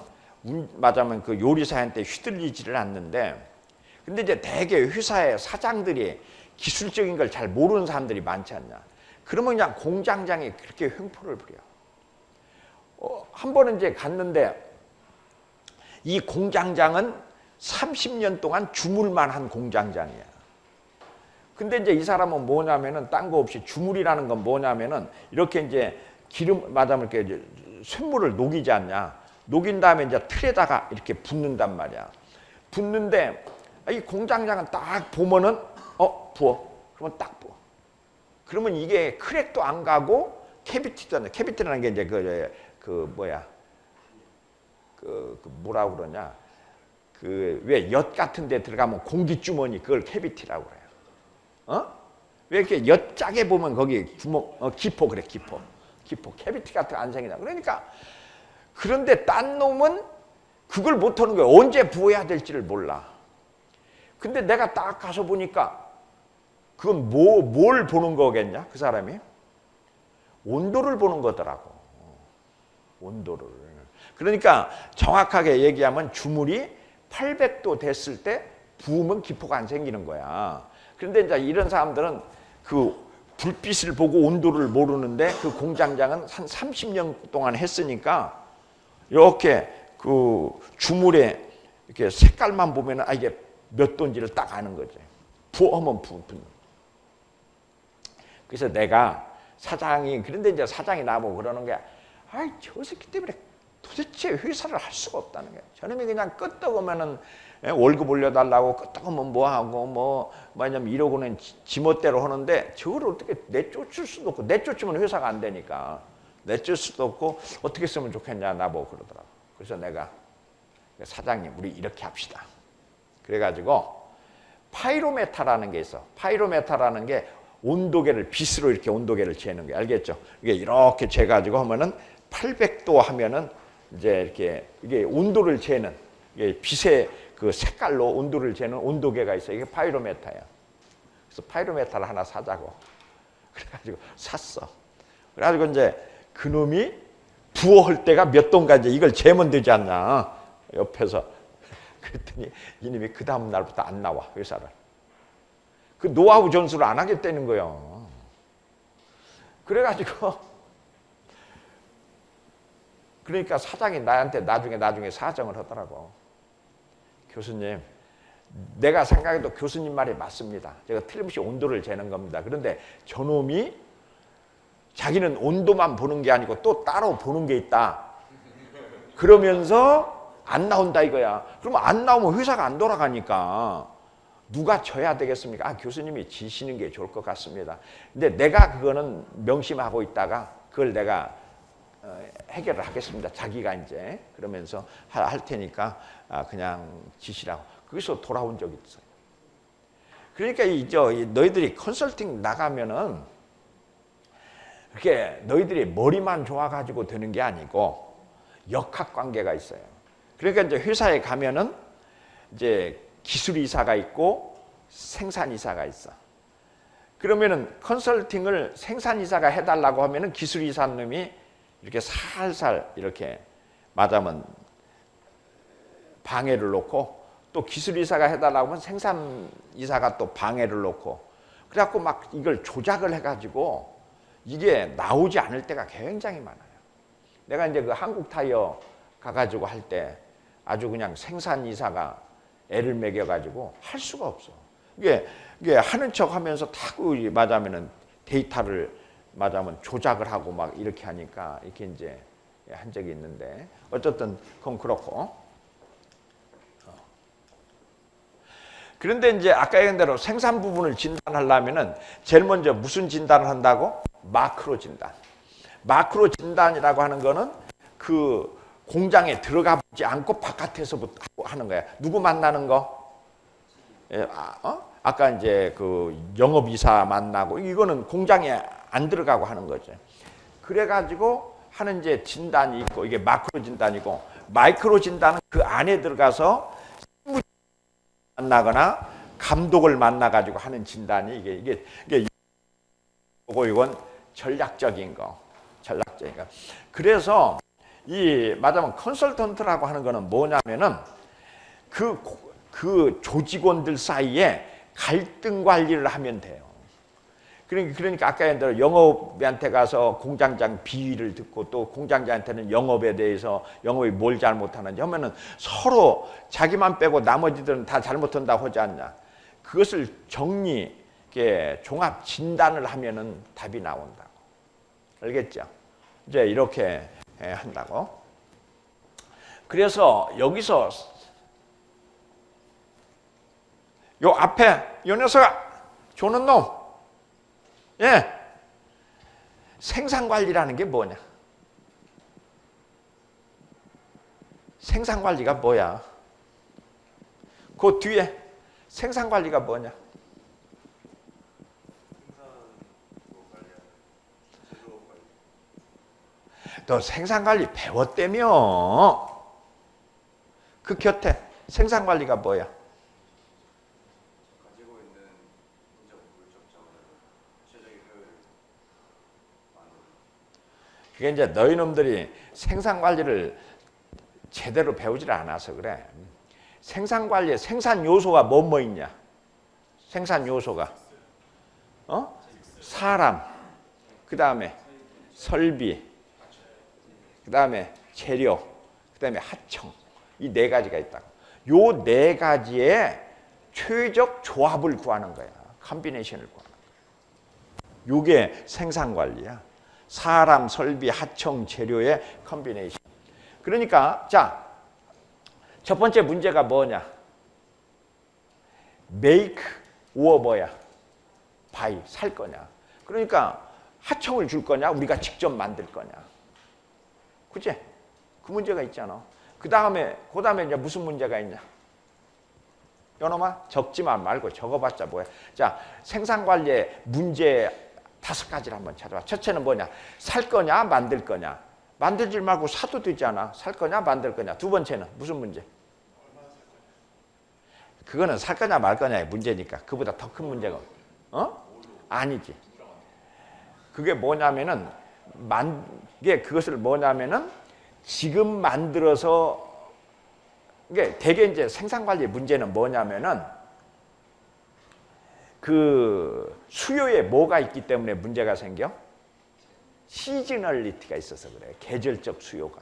말하자면 그 요리사한테 휘둘리지를 않는데, 근데 이제 대개 회사의 사장들이 기술적인 걸 잘 모르는 사람들이 많지 않냐. 그러면 그냥 공장장이 그렇게 횡포를 부려. 한 번은 이제 갔는데 이 공장장은 30년 동안 주물만 한 공장장이야. 근데 이제 이 사람은 뭐냐면은 딴 거 없이 주물이라는 건 뭐냐면은 이렇게 이제 기름 말하면 이렇게 쇳물을 녹이지 않냐. 녹인 다음에 이제 틀에다가 이렇게 붓는단 말이야. 붓는데 이 공장장은 딱 보면은 부어. 그러면 딱 부어. 그러면 이게 크랙도 안 가고 캐비티잖아요. 캐비티라는 게 이제 뭐라고 그러냐. 왜 엿 같은 데 들어가면 공기주머니 그걸 캐비티라고 그래요. 왜 이렇게 엿 짜게 보면 거기 구멍, 기포 그래, 기포. 캐비티 같은 거 안 생기나. 그러니까 그런데 딴 놈은 그걸 못 하는 거예요. 언제 부어야 될지를 몰라. 근데 내가 딱 가서 보니까 그건 뭘 보는 거겠냐? 그 사람이? 온도를 보는 거더라고. 온도를. 그러니까 정확하게 얘기하면 주물이 800도 됐을 때 부으면 기포가 안 생기는 거야. 그런데 이제 이런 사람들은 그 불빛을 보고 온도를 모르는데 그 공장장은 한 30년 동안 했으니까 이렇게 그 주물에 이렇게 색깔만 보면 이게 몇 도인지를 딱 아는 거지. 부으면 부은. 그래서 내가 사장이, 그런데 이제 사장이 나보고 그러는 게, 저 새끼 때문에 도대체 회사를 할 수가 없다는 거야. 저놈이 그냥 끄떡으면은 월급 올려달라고 끄떡으면 뭐하고 뭐냐면 이러고는 지멋대로 하는데 저걸 어떻게 내쫓을 수도 없고, 내쫓으면 회사가 안 되니까 내쫓을 수도 없고 어떻게 쓰면 좋겠냐 나보고 그러더라고. 그래서 내가 사장님 우리 이렇게 합시다. 그래가지고 파이로메타라는 게 있어. 파이로메타라는 게 온도계를 빛으로 이렇게 온도계를 재는 게 알겠죠? 이게 이렇게 재가지고 하면은 800도 하면은 이제 이렇게 이게 온도를 재는 이게 빛의 그 색깔로 온도를 재는 온도계가 있어. 이게 파이로메타야. 그래서 파이로메타를 하나 사자고. 그래가지고 샀어. 그래가지고 이제 그놈이 부어할 때가 몇 도인가 이제 이걸 재면 되지 않나. 옆에서. 그랬더니 이놈이 그 다음 날부터 안 나와 회사를. 그 노하우 전수를 안 하겠다는 거예요. 그래가지고 그러니까 사장이 나한테 나중에 사정을 하더라고. 교수님, 내가 생각해도 교수님 말이 맞습니다. 제가 틀림없이 온도를 재는 겁니다. 그런데 저놈이 자기는 온도만 보는 게 아니고 또 따로 보는 게 있다. 그러면서 안 나온다 이거야. 그러면 안 나오면 회사가 안 돌아가니까 누가 져야 되겠습니까? 교수님이 지시는 게 좋을 것 같습니다. 근데 내가 그거는 명심하고 있다가 그걸 내가 해결을 하겠습니다. 자기가 이제 그러면서 할 테니까 그냥 지시라고. 거기서 돌아온 적이 있어요. 그러니까 너희들이 컨설팅 나가면은 그렇게 너희들이 머리만 좋아가지고 되는 게 아니고 역학 관계가 있어요. 그러니까 이제 회사에 가면은 이제 기술이사가 있고 생산이사가 있어. 그러면은 컨설팅을 생산이사가 해달라고 하면은 기술이사님이 이렇게 살살 이렇게 맞으면 방해를 놓고 또 기술이사가 해달라고 하면 생산이사가 또 방해를 놓고 그래갖고 막 이걸 조작을 해가지고 이게 나오지 않을 때가 굉장히 많아요. 내가 이제 그 한국타이어 가가지고 할 때 아주 그냥 생산이사가 애를 먹여가지고 할 수가 없어. 이게 하는 척 하면서 딱 맞으면은 데이터를 맞으면 조작을 하고 막 이렇게 하니까 이렇게 이제 한 적이 있는데 어쨌든 그건 그렇고. 그런데 이제 아까 얘기한 대로 생산 부분을 진단하려면은 제일 먼저 무슨 진단을 한다고? 마크로 진단. 마크로 진단이라고 하는 거는 그 공장에 들어가 보지 않고 바깥에서부터 하는 거야. 누구 만나는 거? 아까 이제 그 영업이사 만나고 이거는 공장에 안 들어가고 하는 거죠. 그래가지고 하는 이제 진단이 있고 이게 마크로 진단이고 마이크로 진단은 그 안에 들어가서 만나거나 감독을 만나가지고 하는 진단이 이게 이건 전략적인 거. 그래서 말하자면 컨설턴트라고 하는 거는 뭐냐면은 그 조직원들 사이에 갈등 관리를 하면 돼요. 그러니까 아까 얘기한 대로 영업한테 가서 공장장 비위를 듣고 또 공장장한테는 영업에 대해서 영업이 뭘 잘못하는지 하면은 서로 자기만 빼고 나머지들은 다 잘못한다고 하지 않냐. 그것을 종합 진단을 하면은 답이 나온다고. 알겠죠? 이제 이렇게 한다고. 그래서 여기서 요 앞에 요 녀석아 조는 놈 생산관리라는 게 뭐냐? 생산관리가 뭐야? 그 뒤에 생산관리가 뭐냐? 너 생산관리 배웠다며? 그 곁에 생산관리가 뭐야? 가지고 있는 인적 물적 자원을 최적의 효율을 만드는. 그게 이제 너희 놈들이 생산관리를 제대로 배우질 않아서 그래. 생산관리에 생산 요소가 뭐 있냐? 생산 요소가 사람, 그 다음에 설비, 그 다음에 재료, 그 다음에 하청. 이 네 가지가 있다고. 요 네 가지의 최적 조합을 구하는 거야. 컴비네이션을 구하는 거야. 요게 생산관리야. 사람, 설비, 하청, 재료의 컴비네이션. 그러니까 자, 첫 번째 문제가 뭐냐? make or 뭐야? buy, 살 거냐? 그러니까 하청을 줄 거냐? 우리가 직접 만들 거냐? 그치? 그 문제가 있잖아. 그 다음에 이제 무슨 문제가 있냐? 요놈아, 적지만 말고 적어봤자 뭐야? 자, 생산관리의 문제 5가지를 한번 찾아봐. 첫째는 뭐냐? 살 거냐, 만들 거냐? 만들지 말고 사도 되잖아. 살 거냐, 만들 거냐? 두 번째는 무슨 문제? 그거는 살 거냐, 말 거냐의 문제니까. 그보다 더 큰 문제가 아니지. 그게 뭐냐면은 그것을 뭐냐면은 지금 만들어서 이게 대개 이제 생산관리 문제는 뭐냐면은 그 수요에 뭐가 있기 때문에 문제가 생겨? 시즈널리티가 있어서 그래. 계절적 수요가.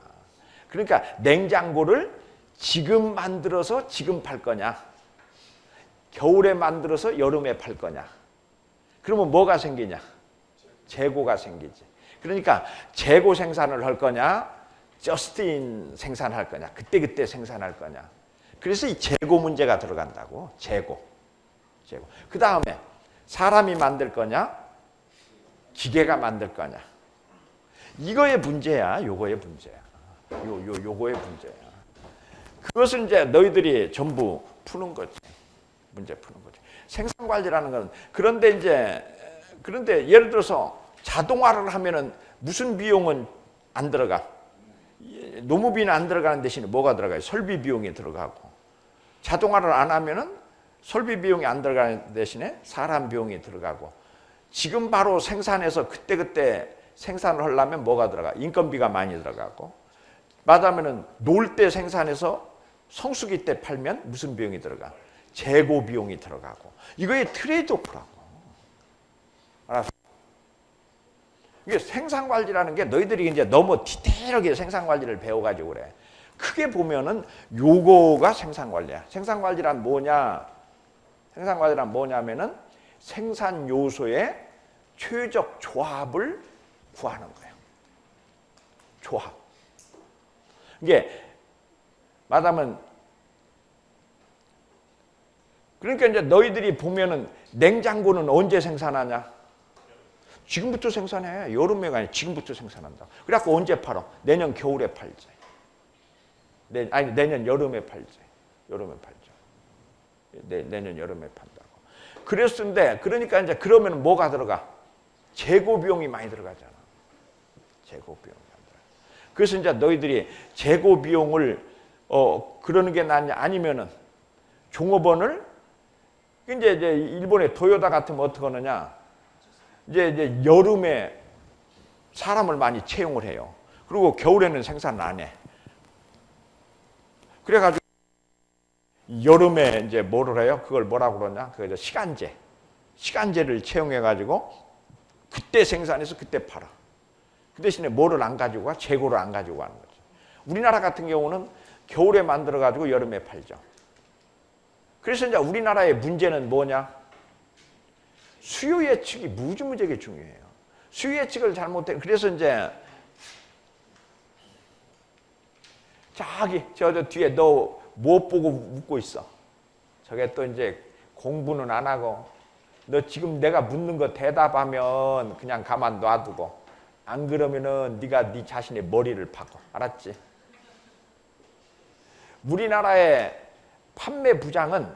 그러니까 냉장고를 지금 만들어서 지금 팔 거냐, 겨울에 만들어서 여름에 팔 거냐. 그러면 뭐가 생기냐? 재고가 생기지. 그러니까 재고 생산을 할 거냐, 저스트인 생산할 거냐, 그때그때 생산할 거냐. 그래서 이 재고 문제가 들어간다고. 재고. 그 다음에 사람이 만들 거냐, 기계가 만들 거냐. 이거의 문제야. 요거의 문제야. 요거의 문제야. 그것을 이제 너희들이 전부 푸는 거지. 문제 푸는 거지. 생산 관리라는 건 그런데 예를 들어서 자동화를 하면은 무슨 비용은 안 들어가. 노무비는 안 들어가는 대신에 뭐가 들어가요? 설비 비용이 들어가고. 자동화를 안 하면은 설비 비용이 안 들어가는 대신에 사람 비용이 들어가고. 지금 바로 생산해서 그때그때 생산을 하려면 뭐가 들어가? 인건비가 많이 들어가고. 말하자면은 놀 때 생산해서 성수기 때 팔면 무슨 비용이 들어가? 재고 비용이 들어가고. 이거의 트레이드오프라고. 알았어? 이게 생산 관리라는 게 너희들이 이제 너무 디테일하게 생산 관리를 배워가지고 그래. 크게 보면은 요거가 생산 관리야. 생산 관리란 뭐냐? 생산 관리란 뭐냐면은 생산 요소의 최적 조합을 구하는 거예요. 조합. 이게 말하면 그러니까 이제 너희들이 보면은 냉장고는 언제 생산하냐? 지금부터 생산해. 여름에가 아니라 지금부터 생산한다. 그래갖고 언제 팔어? 내년 겨울에 팔지. 내년 여름에 팔지. 여름에 팔죠. 내년 여름에 판다고. 그랬는데 그러니까 이제 그러면 뭐가 들어가? 재고 비용이 많이 들어가잖아. 재고 비용이 많이 들어가. 그래서 이제 너희들이 재고 비용을 그러는 게 낫냐? 아니면은 종업원을 이제 일본의 도요타 같으면 어떻게 하느냐? 이제 여름에 사람을 많이 채용을 해요. 그리고 겨울에는 생산을 안 해. 그래가지고 여름에 이제 뭐를 해요? 그걸 뭐라고 그러냐? 그거 시간제를 채용해가지고 그때 생산해서 그때 팔아. 그 대신에 뭐를 안 가지고 가? 재고를 안 가지고 가는 거죠. 우리나라 같은 경우는 겨울에 만들어가지고 여름에 팔죠. 그래서 이제 우리나라의 문제는 뭐냐? 수요 예측이 무지무지하게 중요해요. 수요 예측을 잘못해. 그래서 이제 저 뒤에 너 뭐 보고 묻고 있어? 저게 또 이제 공부는 안 하고 너 지금 내가 묻는 거 대답하면 그냥 가만 놔두고 안 그러면은 네가 네 자신의 머리를 박어. 알았지? 우리나라의 판매 부장은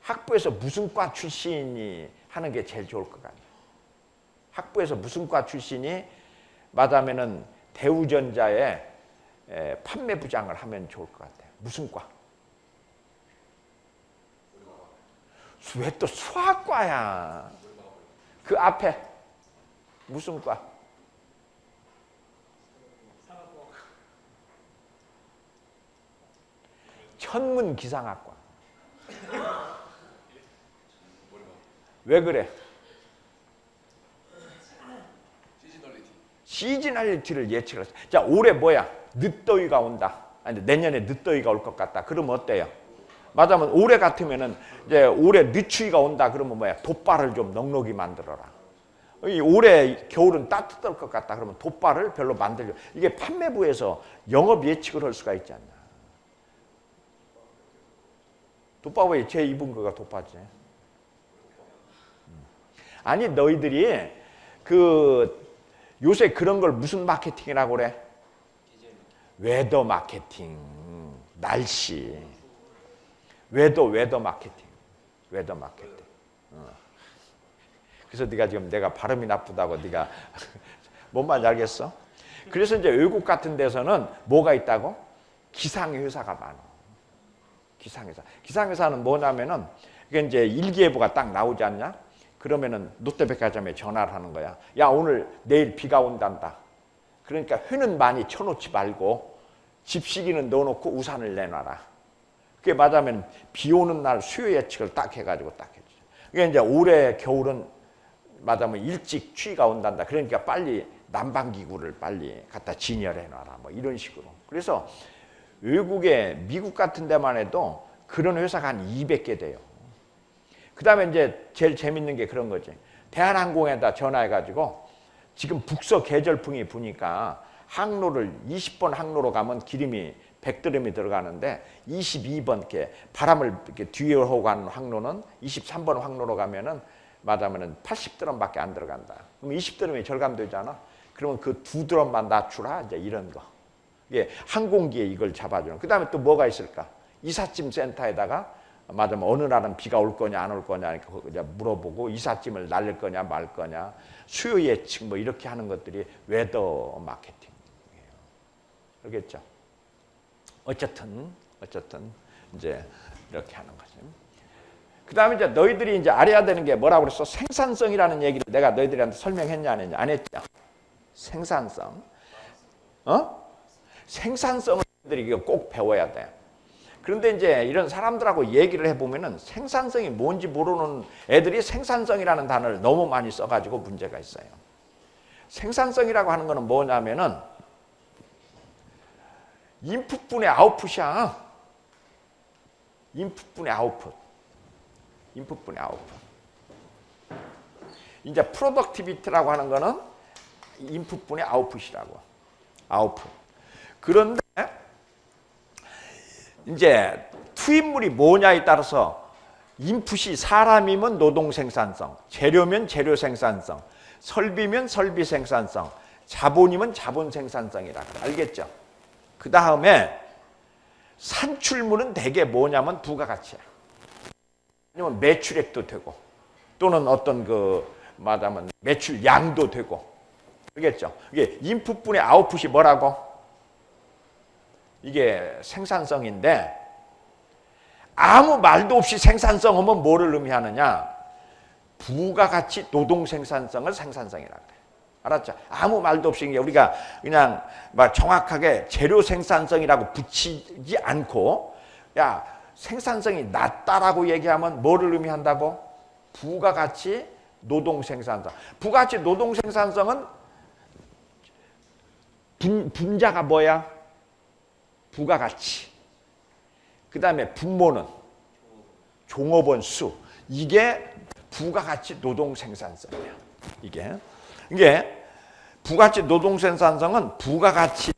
학부에서 무슨 과 출신이 하는 게 제일 좋을 것 같아요. 학부에서 무슨 과 출신이 맞으면은 대우전자의 판매 부장을 하면 좋을 것 같아요. 무슨 과? 왜 또 수학과야? 그 앞에 무슨 과? 천문기상학과. 왜 그래? 시즈널리티를 예측을 했어. 자, 올해 뭐야? 늦더위가 온다. 아니, 내년에 늦더위가 올 것 같다. 그러면 어때요? 맞으면 올해 같으면은 이제 올해 늦추위가 온다. 그러면 뭐야? 돛발을 좀 넉넉히 만들어라. 이 올해 겨울은 따뜻할 것 같다. 그러면 돛발을 별로 만들려. 이게 판매부에서 영업 예측을 할 수가 있지 않나. 돛발이 제 입은 거가 돛발이지. 아니 너희들이 요새 그런 걸 무슨 마케팅이라고 그래? 웨더 마케팅, 날씨, 웨더 마케팅, 웨더 마케팅. 그래서 네가 지금 내가 발음이 나쁘다고 네가 뭔 말인지 알겠어? 그래서 이제 외국 같은 데서는 뭐가 있다고? 기상회사가 많아. 기상회사는 뭐냐면은 이게 이제 일기예보가 딱 나오지 않냐? 그러면은 롯데백화점에 전화를 하는 거야. 야, 오늘 내일 비가 온단다. 그러니까 회는 많이 쳐놓지 말고 집시기는 넣어놓고 우산을 내놔라. 그게 맞으면 비 오는 날 수요 예측을 딱 해가지고 딱 해주죠. 그게 이제 올해 겨울은 맞으면 일찍 추위가 온단다. 그러니까 빨리 난방기구를 빨리 갖다 진열해 놔라. 뭐 이런 식으로. 그래서 외국에 미국 같은 데만 해도 그런 회사가 한 200개 돼요. 그 다음에 이제 제일 재밌는 게 그런 거지. 대한항공에다 전화해가지고 지금 북서 계절풍이 부니까 항로를 20번 항로로 가면 기름이 100드럼이 들어가는데 22번 이렇게 바람을 이렇게 뒤에 오고 가는 항로는 23번 항로로 가면은 말하면은 80드럼밖에 안 들어간다. 그럼 20드럼이 절감되잖아. 그러면 그 2드럼만 낮추라 이제 이런 거. 이게 항공기에 이걸 잡아주는. 그 다음에 또 뭐가 있을까? 이삿짐 센터에다가 말하면 어느 날은 비가 올 거냐 안 올 거냐 이렇게 물어보고 이삿짐을 날릴 거냐 말 거냐 수요 예측 뭐 이렇게 하는 것들이 웨더 마케팅이에요. 알겠죠? 어쨌든 이제 이렇게 하는 거죠. 그 다음에 이제 너희들이 이제 알아야 되는 게 뭐라고 그랬어? 생산성이라는 얘기를 내가 너희들한테 설명했냐 안 했냐? 안 했죠? 생산성. 생산성을 너희들이 꼭 배워야 돼. 그런데 이제 이런 사람들하고 얘기를 해보면은 생산성이 뭔지 모르는 애들이 생산성이라는 단어를 너무 많이 써가지고 문제가 있어요. 생산성이라고 하는 거는 뭐냐면은 인풋분의 아웃풋이야. 인풋분의 아웃풋. 이제 프로덕티비티라고 하는 거는 인풋분의 아웃풋이라고. 아웃풋. 그런데 이제 투입물이 뭐냐에 따라서 인풋이 사람이면 노동 생산성, 재료면 재료 생산성, 설비면 설비 생산성, 자본이면 자본 생산성이라. 알겠죠? 그 다음에 산출물은 대개 뭐냐면 부가가치야. 아니면 매출액도 되고 또는 어떤 그 말하면 매출량도 되고. 알겠죠? 이게 인풋분의 아웃풋이 뭐라고? 이게 생산성인데 아무 말도 없이 생산성 하면 뭐를 의미하느냐? 부가가치 노동 생산성을 생산성이라고 그래. 알았죠? 아무 말도 없이 우리가 그냥 막 정확하게 재료 생산성이라고 붙이지 않고 야 생산성이 낮다라고 얘기하면 뭐를 의미한다고? 부가가치 노동 생산성. 부가가치 노동 생산성은 분자가 뭐야? 부가가치. 그 다음에 분모는 종업원 수. 이게 부가가치 노동 생산성이야. 이게 부가가치 노동 생산성은 부가가치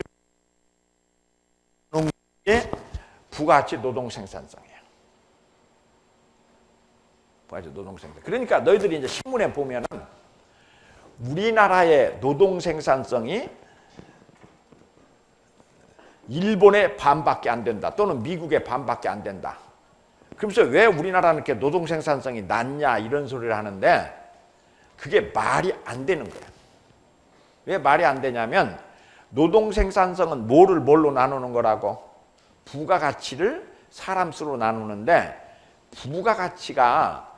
노동 생산성이야. 부가가치 노동 생산. 그러니까 너희들이 이제 신문에 보면은 우리나라의 노동 생산성이 일본의 반밖에 안 된다. 또는 미국의 반밖에 안 된다. 그러면서 왜 우리나라는 이렇게 노동 생산성이 낮냐 이런 소리를 하는데 그게 말이 안 되는 거야. 왜 말이 안 되냐면 노동 생산성은 뭐를 뭘로 나누는 거라고? 부가가치를 사람 수로 나누는데 부가가치가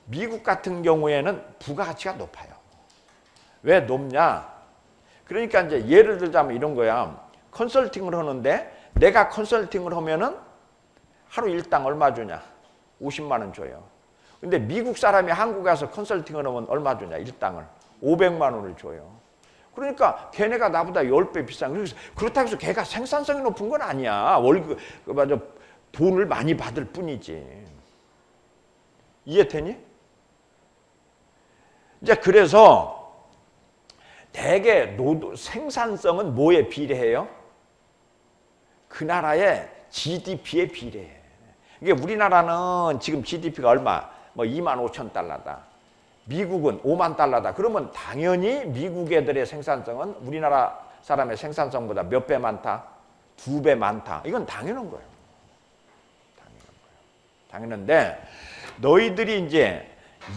미국 같은 경우에는 부가가치가 높아요. 왜 높냐? 그러니까 이제 예를 들자면 이런 거야. 컨설팅을 하는데 내가 컨설팅을 하면은 하루 일당 얼마 주냐? 50만 원 줘요. 근데 미국 사람이 한국에 와서 컨설팅을 하면 얼마 주냐? 일당을 500만 원을 줘요. 그러니까 걔네가 나보다 10배 비싼 거예요. 그렇다고 해서 걔가 생산성이 높은 건 아니야. 월급 맞아 돈을 많이 받을 뿐이지. 이해되니? 이제 그래서 대개 생산성은 뭐에 비례해요? 그 나라의 GDP에 비례해. 이게 우리나라는 지금 GDP가 얼마? 뭐 25,000달러다. 미국은 5만 달러다. 그러면 당연히 미국 애들의 생산성은 우리나라 사람의 생산성보다 몇 배 많다? 2배 많다. 이건 당연한 거예요. 당연한데 너희들이 이제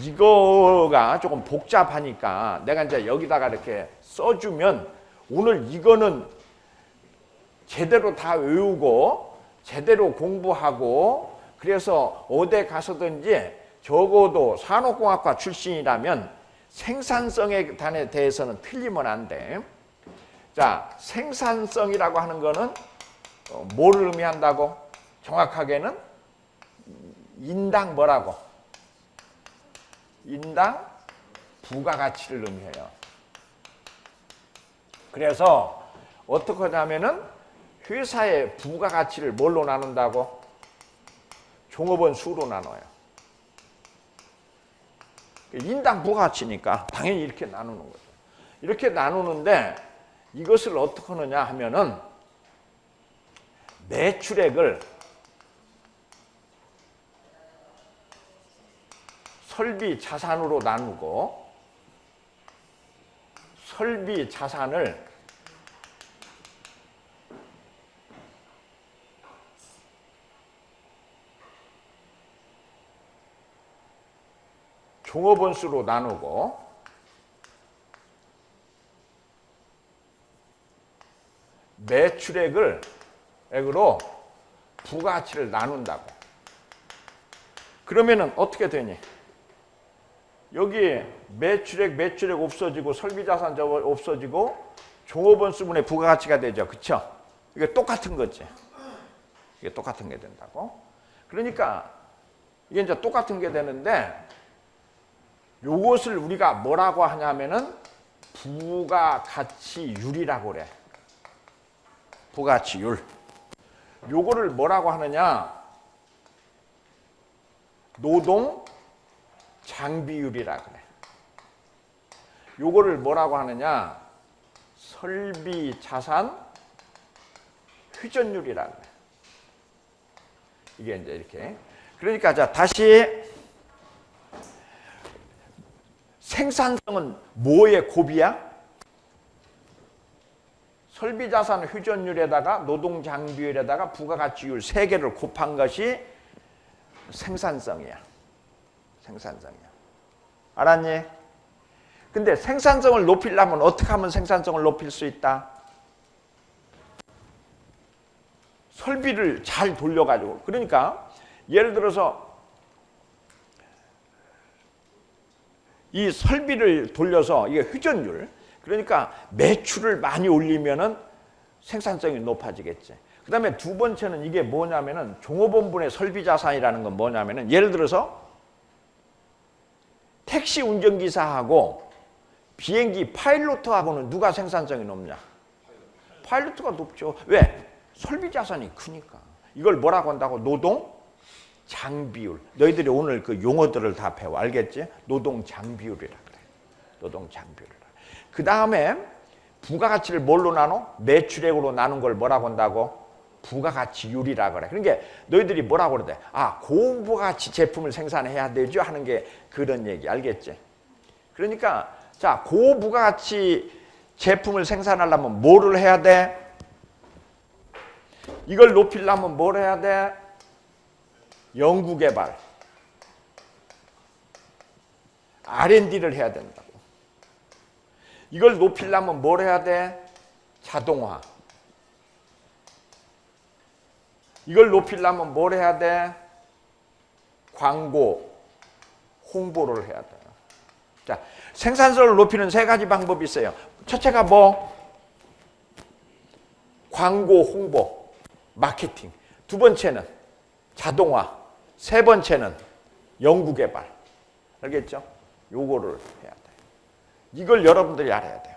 이거가 조금 복잡하니까 내가 이제 여기다가 이렇게 써주면 오늘 이거는 제대로 다 외우고 제대로 공부하고 그래서 어디 가서든지 적어도 산업공학과 출신이라면 생산성에 대해서는 틀리면 안 돼. 자, 생산성이라고 하는 거는 뭐를 의미한다고? 정확하게는 인당 뭐라고? 인당 부가가치를 의미해요. 그래서 어떻게 하냐면은 회사의 부가가치를 뭘로 나눈다고? 종업원 수로 나눠요. 인당 부가가치니까 당연히 이렇게 나누는 거죠. 이렇게 나누는데 이것을 어떻게 하느냐 하면은 매출액을 설비 자산으로 나누고 설비 자산을 종업원 수로 나누고 매출액으로 부가가치를 나눈다고. 그러면은 어떻게 되니? 여기 매출액 없어지고 설비자산 없어지고 종업원 수분의 부가가치가 되죠. 그쵸? 이게 똑같은 거지. 이게 똑같은 게 된다고. 그러니까 이게 이제 똑같은 게 되는데 요것을 우리가 뭐라고 하냐면은 부가가치율이라고 그래. 부가가치율. 요거를 뭐라고 하느냐? 노동 장비율이라 그래. 요거를 뭐라고 하느냐? 설비 자산 회전율이라 그래. 이게 이제 이렇게. 그러니까 자 다시 생산성은 뭐의 곱이야? 설비 자산 회전율에다가 노동 장비율에다가 부가가치율 세 개를 곱한 것이 생산성이야. 생산성이야. 알았니? 근데 생산성을 높이려면 어떻게 하면 생산성을 높일 수 있다? 설비를 잘 돌려가지고. 그러니까 예를 들어서 이 설비를 돌려서 이게 회전율, 그러니까 매출을 많이 올리면은 생산성이 높아지겠지. 그 다음에 두 번째는 이게 뭐냐면은 종업원분의 설비 자산이라는 건 뭐냐면은 예를 들어서 택시 운전기사하고 비행기 파일로트하고는 누가 생산성이 높냐? 파일로트가 높죠. 왜? 설비 자산이 크니까. 이걸 뭐라고 한다고? 노동 장비율. 너희들이 오늘 그 용어들을 다 배워. 알겠지? 노동 장비율이라 그래. 노동 장비율. 그 다음에 부가가치를 뭘로 나눠? 매출액으로 나눈 걸 뭐라고 한다고? 부가가치율이라 그래. 그러니까 너희들이 뭐라고 그러대? 아, 고부가치 제품을 생산해야 되죠? 하는 게 그런 얘기. 알겠지? 그러니까 자, 고부가가치 제품을 생산하려면 뭐를 해야 돼? 이걸 높이려면 뭘 해야 돼? 연구개발, R&D를 해야 된다고. 이걸 높이려면 뭘 해야 돼? 자동화. 이걸 높이려면 뭘 해야 돼? 광고, 홍보를 해야 돼요. 자, 생산성을 높이는 세 가지 방법이 있어요. 첫째가 뭐? 광고, 홍보, 마케팅. 두 번째는 자동화. 세 번째는 연구개발. 알겠죠? 요거를 해야 돼. 이걸 여러분들이 알아야 돼요.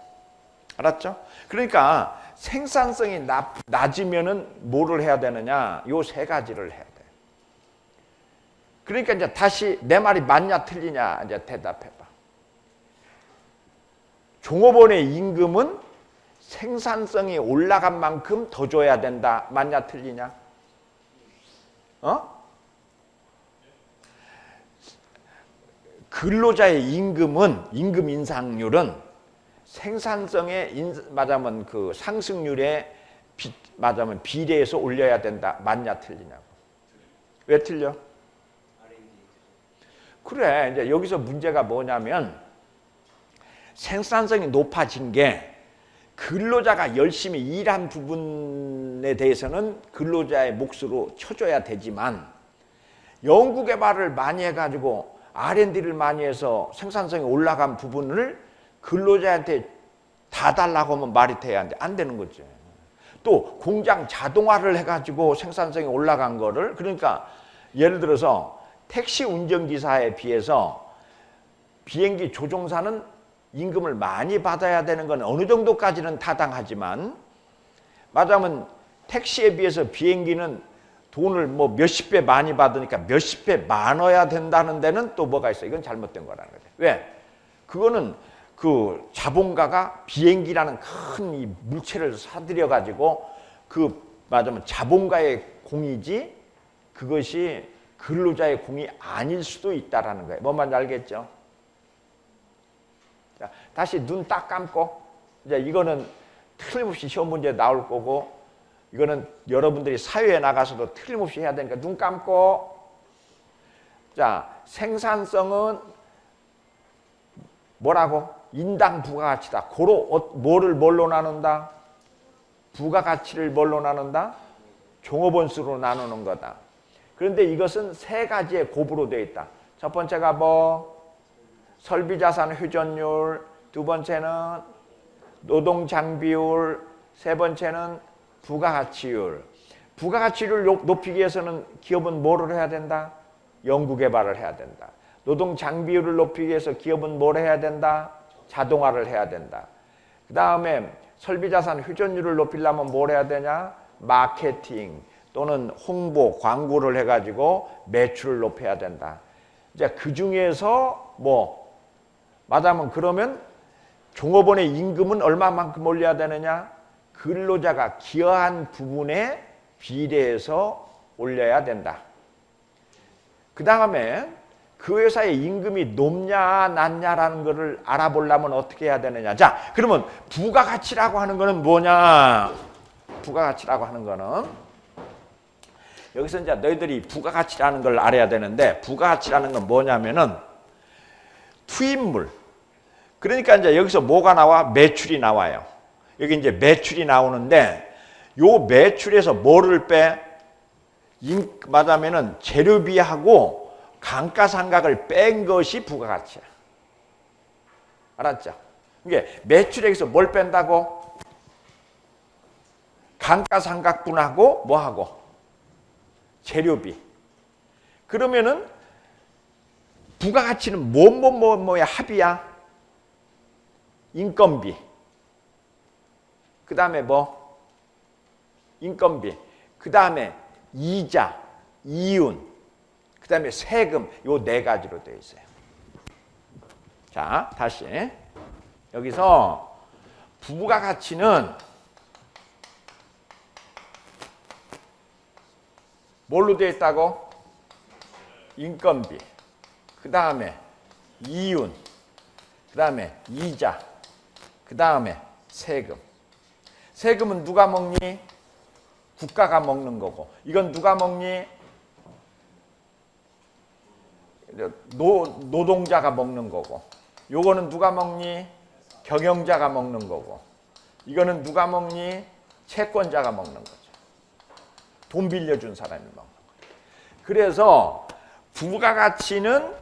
알았죠? 그러니까 생산성이 낮으면은 뭐를 해야 되느냐? 요 세 가지를 해야 돼. 그러니까 이제 다시 내 말이 맞냐 틀리냐 이제 대답해봐. 종업원의 임금은 생산성이 올라간 만큼 더 줘야 된다. 맞냐 틀리냐? 근로자의 임금 인상률은 생산성의 말하면 그 상승률에 말하면 비례해서 올려야 된다. 맞냐 틀리냐고. 왜 틀려? 그래. 이제 여기서 문제가 뭐냐면 생산성이 높아진 게 근로자가 열심히 일한 부분에 대해서는 근로자의 몫으로 쳐줘야 되지만 연구개발을 많이 해가지고 R&D를 많이 해서 생산성이 올라간 부분을 근로자한테 다 달라고 하면 말이 돼야 안 되는 거지. 또 공장 자동화를 해가지고 생산성이 올라간 거를 그러니까 예를 들어서 택시 운전기사에 비해서 비행기 조종사는 임금을 많이 받아야 되는 건 어느 정도까지는 타당하지만 말하자면 택시에 비해서 비행기는 돈을 뭐 몇십 배 많이 받으니까 몇십 배 많아야 된다는 데는 또 뭐가 있어. 이건 잘못된 거라는 거죠. 왜? 그거는 그 자본가가 비행기라는 큰 이 물체를 사들여 가지고 그 말하자면 자본가의 공이지 그것이 근로자의 공이 아닐 수도 있다라는 거예요. 뭔 말인지 알겠죠? 자, 다시 눈 딱 감고 이제 이거는 틀림없이 시험 문제 나올 거고 이거는 여러분들이 사회에 나가서도 틀림없이 해야 되니까 눈 감고 자 생산성은 뭐라고? 인당 부가가치다. 고로 뭐를 뭘로 나눈다? 부가가치를 뭘로 나눈다? 종업원수로 나누는 거다. 그런데 이것은 세 가지의 곱으로 되어 있다. 첫 번째가 뭐? 설비자산 회전율, 두 번째는 노동장비율, 세 번째는 부가가치율. 부가가치를 높이기 위해서는 기업은 뭐를 해야 된다? 연구개발을 해야 된다. 노동장비율을 높이기 위해서 기업은 뭘 해야 된다? 자동화를 해야 된다. 그 다음에 설비자산 회전율을 높이려면 뭘 해야 되냐? 마케팅 또는 홍보, 광고를 해가지고 매출을 높여야 된다. 이제 그 중에서 뭐 말하자면 그러면 종업원의 임금은 얼마만큼 올려야 되느냐? 근로자가 기여한 부분에 비례해서 올려야 된다. 그 다음에 그 회사의 임금이 높냐 낮냐라는 것을 알아보려면 어떻게 해야 되느냐. 자, 그러면 부가가치라고 하는 거는 뭐냐? 부가가치라고 하는 거는 여기서 이제 너희들이 부가가치라는 걸 알아야 되는데 부가가치라는 건 뭐냐면은 투입물. 그러니까 이제 여기서 뭐가 나와? 매출이 나와요. 여기 이제 매출이 나오는데 요 매출에서 뭐를 빼? 말하자면은 재료비하고 감가상각을 뺀 것이 부가가치야. 알았죠? 이게 매출에서 뭘 뺀다고? 감가상각분하고 뭐하고? 재료비. 그러면은 부가가치는 뭐의 합이야? 인건비. 그 다음에 뭐? 인건비. 그 다음에 이자, 이윤. 그 다음에 세금. 요 네 가지로 되어 있어요. 자, 다시. 여기서 부가가치는 뭘로 되어 있다고? 인건비. 그 다음에 이윤. 그 다음에 이자. 그 다음에 세금. 세금은 누가 먹니? 국가가 먹는 거고. 이건 누가 먹니? 노동자가 먹는 거고. 요거는 누가 먹니? 경영자가 먹는 거고. 이거는 누가 먹니? 채권자가 먹는 거죠. 돈 빌려준 사람이 먹는 거죠. 그래서 부가가치는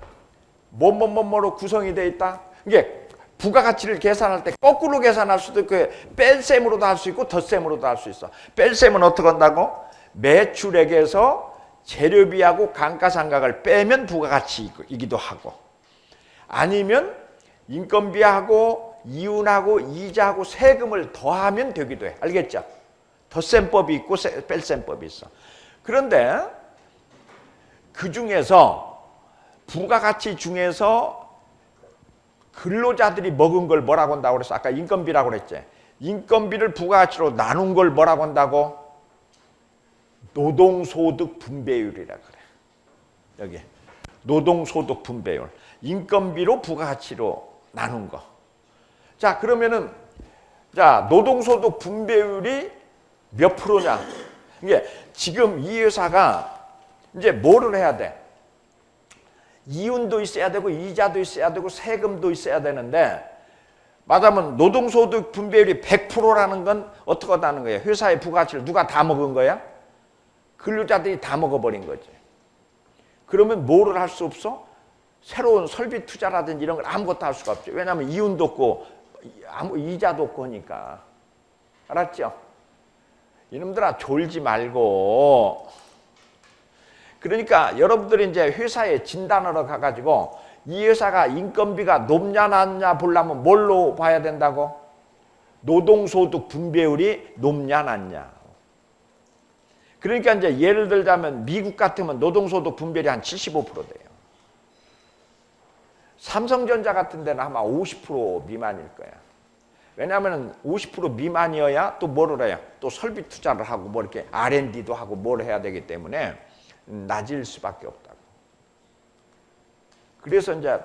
뭐로 구성이 되어 있다? 이게 부가가치를 계산할 때 거꾸로 계산할 수도 있고 뺄셈으로도 할 수 있고 덧셈으로도 할 수 있어. 뺄셈은 어떻게 한다고? 매출액에서 재료비하고 감가상각을 빼면 부가가치이기도 하고 아니면 인건비하고 이윤하고 이자하고 세금을 더하면 되기도 해. 알겠죠? 덧셈법이 있고 뺄셈법이 있어. 그런데 그 중에서 부가가치 중에서 근로자들이 먹은 걸 뭐라고 한다고 그랬어? 아까 인건비라고 그랬지? 인건비를 부가가치로 나눈 걸 뭐라고 한다고? 노동소득 분배율이라 그래. 여기 노동소득 분배율. 인건비로 부가가치로 나눈 거. 자, 그러면은 자, 노동소득 분배율이 몇 프로냐? 이게 지금 이 회사가 이제 뭐를 해야 돼? 이윤도 있어야 되고 이자도 있어야 되고 세금도 있어야 되는데 말하자면 노동소득 분배율이 100%라는 건 어떻게 하는 거예요? 회사의 부가가치를 누가 다 먹은 거야? 근로자들이 다 먹어버린 거지. 그러면 뭐를 할 수 없어? 새로운 설비 투자라든지 이런 걸 아무것도 할 수가 없죠. 왜냐하면 이윤도 없고 이자도 없고 하니까. 알았죠? 이놈들아 졸지 말고. 그러니까 여러분들이 이제 회사에 진단하러 가가지고 이 회사가 인건비가 높냐 낮냐 보려면 뭘로 봐야 된다고? 노동소득 분배율이 높냐 낮냐. 그러니까 이제 예를 들자면 미국 같으면 노동소득 분배율이 한 75% 돼요. 삼성전자 같은 데는 아마 50% 미만일 거야. 왜냐하면 50% 미만이어야 또 뭐를 해요? 또 설비 투자를 하고 뭐 이렇게 R&D도 하고 뭘 해야 되기 때문에 낮을 수밖에 없다고. 그래서 이제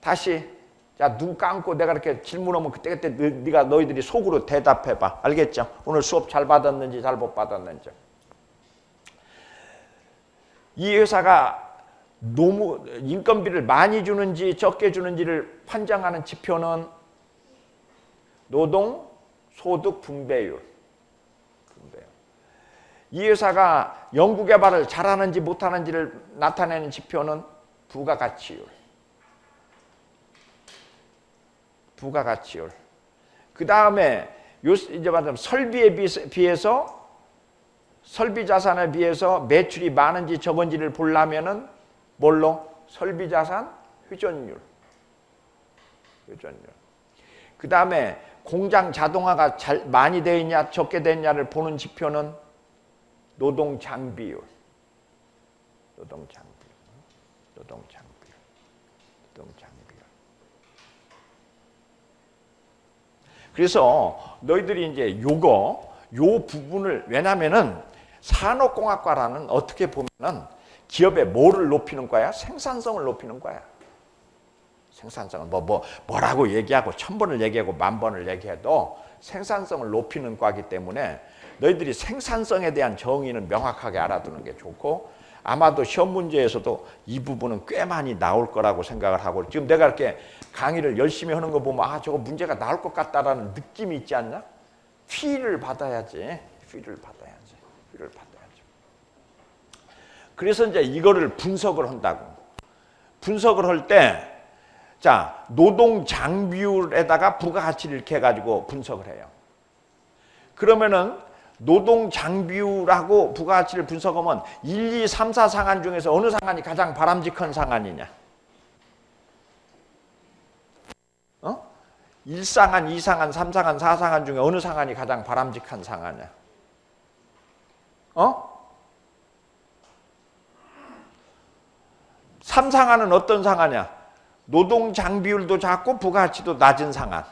다시 자, 눈 감고 내가 이렇게 질문하면 그때그때 네가 너희들이 속으로 대답해봐. 알겠죠? 오늘 수업 잘 받았는지 잘 못 받았는지. 이 회사가 너무 인건비를 많이 주는지 적게 주는지를 판정하는 지표는 노동 소득 분배율. 이 회사가 연구개발을 잘하는지 못하는지를 나타내는 지표는 부가가치율. 부가가치율. 그 다음에 이제 말하자면 설비에 비해서 설비 자산에 비해서 매출이 많은지 적은지를 보려면은 뭘로? 설비 자산 회전율. 회전율. 그 다음에 공장 자동화가 많이 되어 있냐 적게 되어 있냐를 보는 지표는 노동 장비율. 노동 장비율. 노동 장비율. 노동 장비율. 그래서 너희들이 이제 요 부분을 왜냐면은 산업공학과라는 어떻게 보면은 기업의 뭐를 높이는 거야? 생산성을 높이는 거야. 생산성을 뭐라고 얘기하고 1000번을 얘기하고 10,000번을 얘기해도 생산성을 높이는 과이기 때문에 너희들이 생산성에 대한 정의는 명확하게 알아두는 게 좋고 아마도 시험 문제에서도 이 부분은 꽤 많이 나올 거라고 생각을 하고 지금 내가 이렇게 강의를 열심히 하는 거 보면 아 저거 문제가 나올 것 같다라는 느낌이 있지 않냐? 피를 받아야지. 피를 받아야지. 피를 받아야지. 그래서 이제 이거를 분석을 한다고. 분석을 할 때 자, 노동 장비율에다가 부가가치를 이렇게 해가지고 분석을 해요. 그러면은 노동 장비율하고 부가가치를 분석하면 1, 2, 3, 4 상한 중에서 어느 상한이 가장 바람직한 상한이냐? 1상한, 2상한, 3상한, 4상한 중에 어느 상한이 가장 바람직한 상한이야? 3상한은 어떤 상한이야? 노동 장비율도 작고 부가가치도 낮은 상한.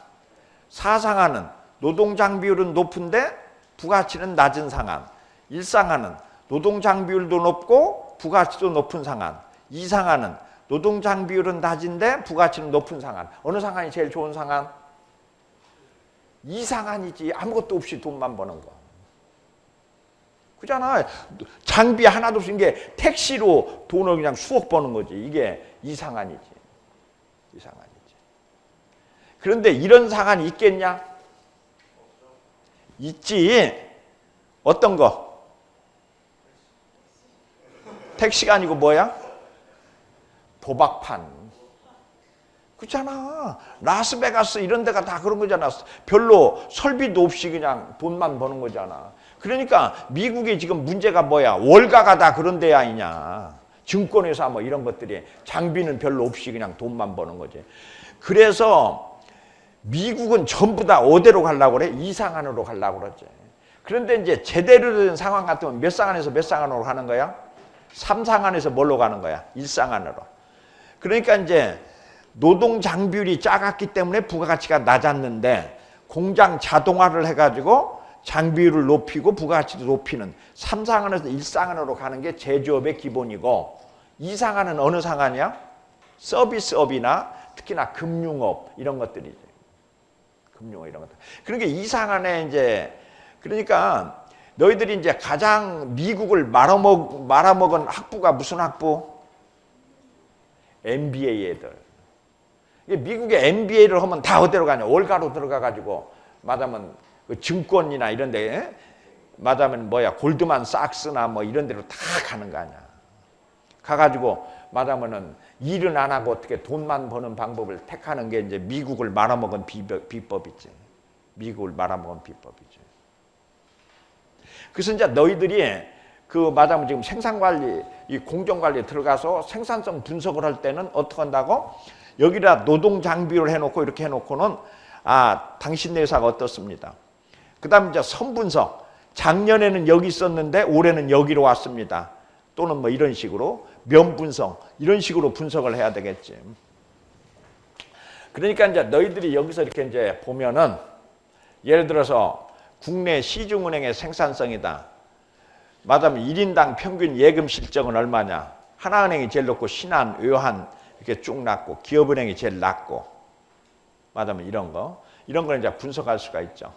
4상한은 노동 장비율은 높은데 부가가치는 낮은 상한. 1상한은 노동 장비율도 높고 부가가치도 높은 상한. 2상한은 노동 장비율은 낮은데 부가가치는 높은 상한. 어느 상한이 제일 좋은 상한? 2상한이지. 아무것도 없이 돈만 버는 거. 그잖아. 장비 하나도 없이 게 택시로 돈을 그냥 수억 버는 거지. 이게 2상한이지. 2상한이지. 그런데 이런 상한이 있겠냐? 있지. 어떤 거? 택시가 아니고 뭐야? 도박판. 그렇잖아. 라스베가스 이런 데가 다 그런 거잖아. 별로 설비도 없이 그냥 돈만 버는 거잖아. 그러니까 미국이 지금 문제가 뭐야? 월가가 다 그런 데야 아니냐. 증권회사 뭐 이런 것들이 장비는 별로 없이 그냥 돈만 버는 거지. 그래서 미국은 전부 다 어디로 가려고 그래? 2상한으로 가려고 그러지. 그런데 이제 제대로 된 상황 같으면 몇 상한에서 몇 상한으로 가는 거야? 3상한에서 뭘로 가는 거야? 1상한으로. 그러니까 이제 노동 장비율이 작았기 때문에 부가가치가 낮았는데 공장 자동화를 해가지고 장비율을 높이고 부가가치도 높이는 3상한에서 1상한으로 가는 게 제조업의 기본이고 2상한은 어느 상한이야? 서비스업이나 특히나 금융업 이런 것들이지. 금융업 이런 것들. 그러니까 2상한에 이제 그러니까 너희들이 이제 가장 미국을 말아먹은 학부가 무슨 학부? MBA 애들. 미국의 MBA를 하면 다 어디로 가냐? 월가로 들어가가지고 말하면 그 증권이나 이런 데 말하면 뭐야? 골드만삭스나 뭐 이런 데로 다 가는 거 아니야. 가가지고 말하면은 일은 안 하고 어떻게 돈만 버는 방법을 택하는 게 이제 미국을 말아먹은 비법이지. 미국을 말아먹은 비법이지. 그래서 이제 너희들이 말하자면 지금 생산관리, 이 공정관리에 들어가서 생산성 분석을 할 때는 어떻게 한다고? 여기다 노동장비를 해놓고 이렇게 해놓고는 당신 회사가 어떻습니다. 그 다음에 이제 선분석. 작년에는 여기 있었는데 올해는 여기로 왔습니다. 또는 뭐 이런 식으로 면분석, 이런 식으로 분석을 해야 되겠지. 그러니까 이제 너희들이 여기서 이렇게 이제 보면은 예를 들어서 국내 시중은행의 생산성이다. 말하자면 1인당 평균 예금 실적은 얼마냐. 하나은행이 제일 높고 신한, 외환 이렇게 쭉 낮고 기업은행이 제일 낮고 말하자면 이런 걸 이제 분석할 수가 있죠.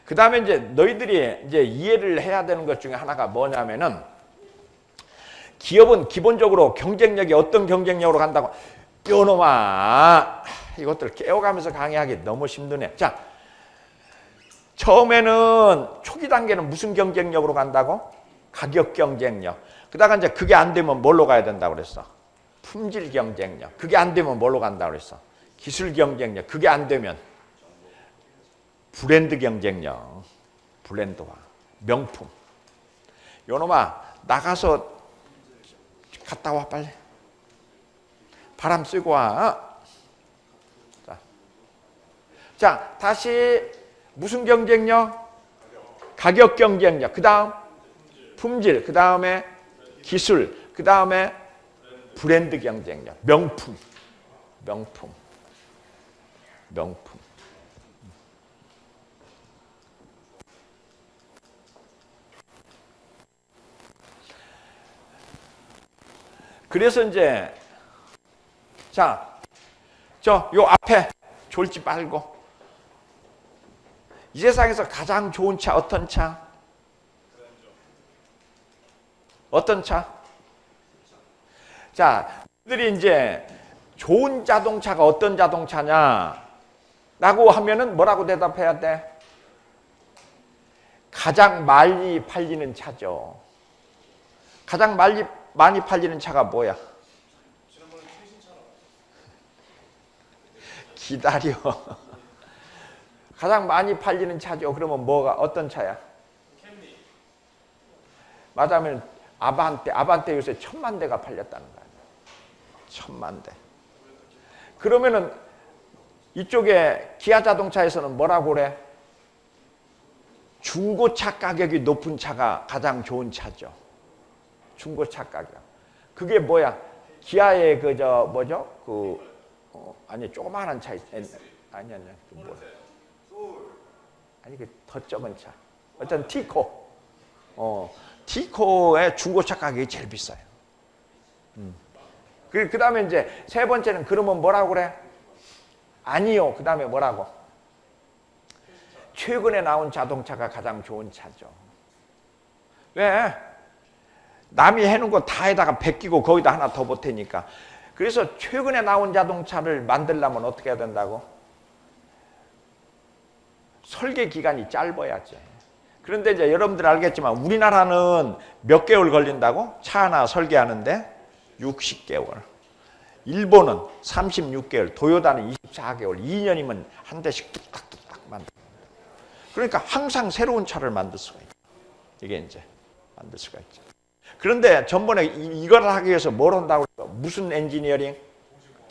그 다음에 이제 너희들이 이제 이해를 해야 되는 것 중에 하나가 뭐냐면은 기업은 기본적으로 경쟁력이 어떤 경쟁력으로 간다고. 요놈아, 이것들 깨워가면서 강의하기 너무 힘드네. 자, 처음에는 초기 단계는 무슨 경쟁력으로 간다고? 가격 경쟁력. 그다가 이제 그게 안 되면 뭘로 가야 된다고 그랬어? 품질 경쟁력. 그게 안 되면 뭘로 간다고 그랬어? 기술 경쟁력. 그게 안 되면 브랜드 경쟁력. 브랜드화. 명품. 요놈아, 나가서 갔다 와 빨리. 바람 쐬고 와. 자, 다시 무슨 경쟁력? 가격 경쟁력. 그 다음 품질. 그 다음에 기술. 그 다음에 브랜드 경쟁력. 명품. 그래서 이제 요 앞에 졸지 말고 이 세상에서 가장 좋은 차 어떤 차? 어떤 차? 자, 들이 이제 좋은 자동차가 어떤 자동차냐? 라고 하면은 뭐라고 대답해야 돼? 가장 많이 팔리는 차죠. 가장 많이 팔리는 차가 뭐야? 기다려. 가장 많이 팔리는 차죠. 그러면 뭐가 어떤 차야? 캠리. 맞으면 아반떼 요새 1000만 대가 팔렸다는 거 아니야. 1000만 대. 그러면은 이쪽에 기아 자동차에서는 뭐라고 그래? 중고차 가격이 높은 차가 가장 좋은 차죠. 중고차 가격. 그게 뭐야? 기아의 아니 조그마한 차 아니 그 더 적은 차. 어떤 티코. 티코의 중고차 가격이 제일 비싸요. 그 다음에 이제 세 번째는 그러면 뭐라고 그래? 아니요. 그 다음에 뭐라고? 최근에 나온 자동차가 가장 좋은 차죠. 왜? 남이 해놓은 거 다에다가 베끼고 거기다 하나 더 보태니까. 그래서 최근에 나온 자동차를 만들려면 어떻게 해야 된다고? 설계 기간이 짧아야지. 그런데 이제 여러분들 알겠지만 우리나라는 몇 개월 걸린다고? 차 하나 설계하는데 60개월. 일본은 36개월, 도요타는 24개월, 2년이면 한 대씩 뚝딱뚝딱 만들어. 그러니까 항상 새로운 차를 만들 수가 있죠. 이게 이제 만들 수가 있죠. 그런데 전번에 이걸 하기 위해서 뭘 한다고 그랬어? 무슨 엔지니어링?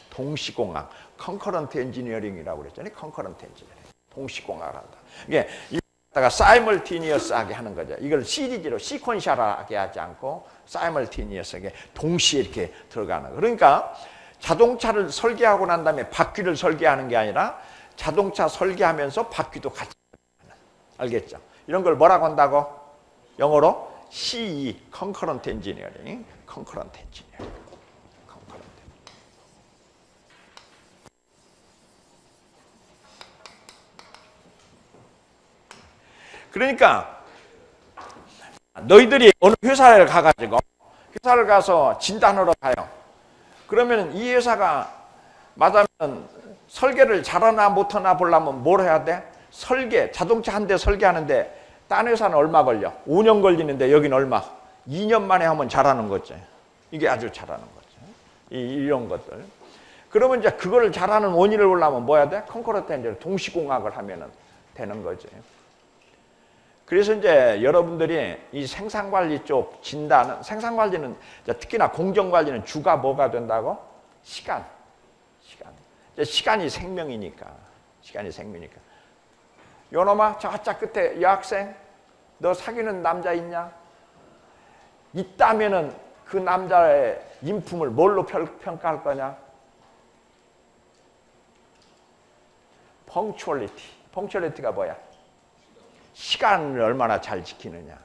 동시공학. 컨커런트 엔지니어링이라고 그랬잖아요. 컨커런트 엔지니어링. 동시공학을 한다. 이게 이거다가 사이멀티니어스하게 하는 거죠. 이걸 시리즈로 시퀀셜하게 하지 않고 사이멀티니어스하게 동시에 이렇게 들어가는 거. 그러니까 자동차를 설계하고 난 다음에 바퀴를 설계하는 게 아니라 자동차 설계하면서 바퀴도 같이 하는. 알겠죠? 이런 걸 뭐라고 한다고? 영어로 CE, Concurrent Engineering. Concurrent Engineering. Concurrent. 그러니까 너희들이 어느 회사를 가가지고 회사를 가서 진단하러 가요. 그러면 이 회사가 맞으면 설계를 잘하나 못하나 보려면 뭘 해야 돼? 설계, 자동차 한 대 설계하는데 딴 회사는 얼마 걸려? 5년 걸리는데 여기는 얼마? 2년 만에 하면 잘하는 거지. 이게 아주 잘하는 거지. 이런 것들. 그러면 이제 그걸 잘하는 원인을 보려면 뭐 해야 돼? 컨커런트 엔지니어링, 동시공학을 하면 되는 거지. 그래서 이제 여러분들이 이 생산관리 쪽 진단은, 생산관리는 특히나 공정관리는 주가 뭐가 된다고? 시간. 시간이 생명이니까. 시간이 생명이니까. 요놈아, 저자 끝에 여학생, 너 사귀는 남자 있냐? 있다면은 그 남자의 인품을 뭘로 평가할 거냐? 펑츄얼리티. 펑츄얼리티가 뭐야? 시간을 얼마나 잘 지키느냐.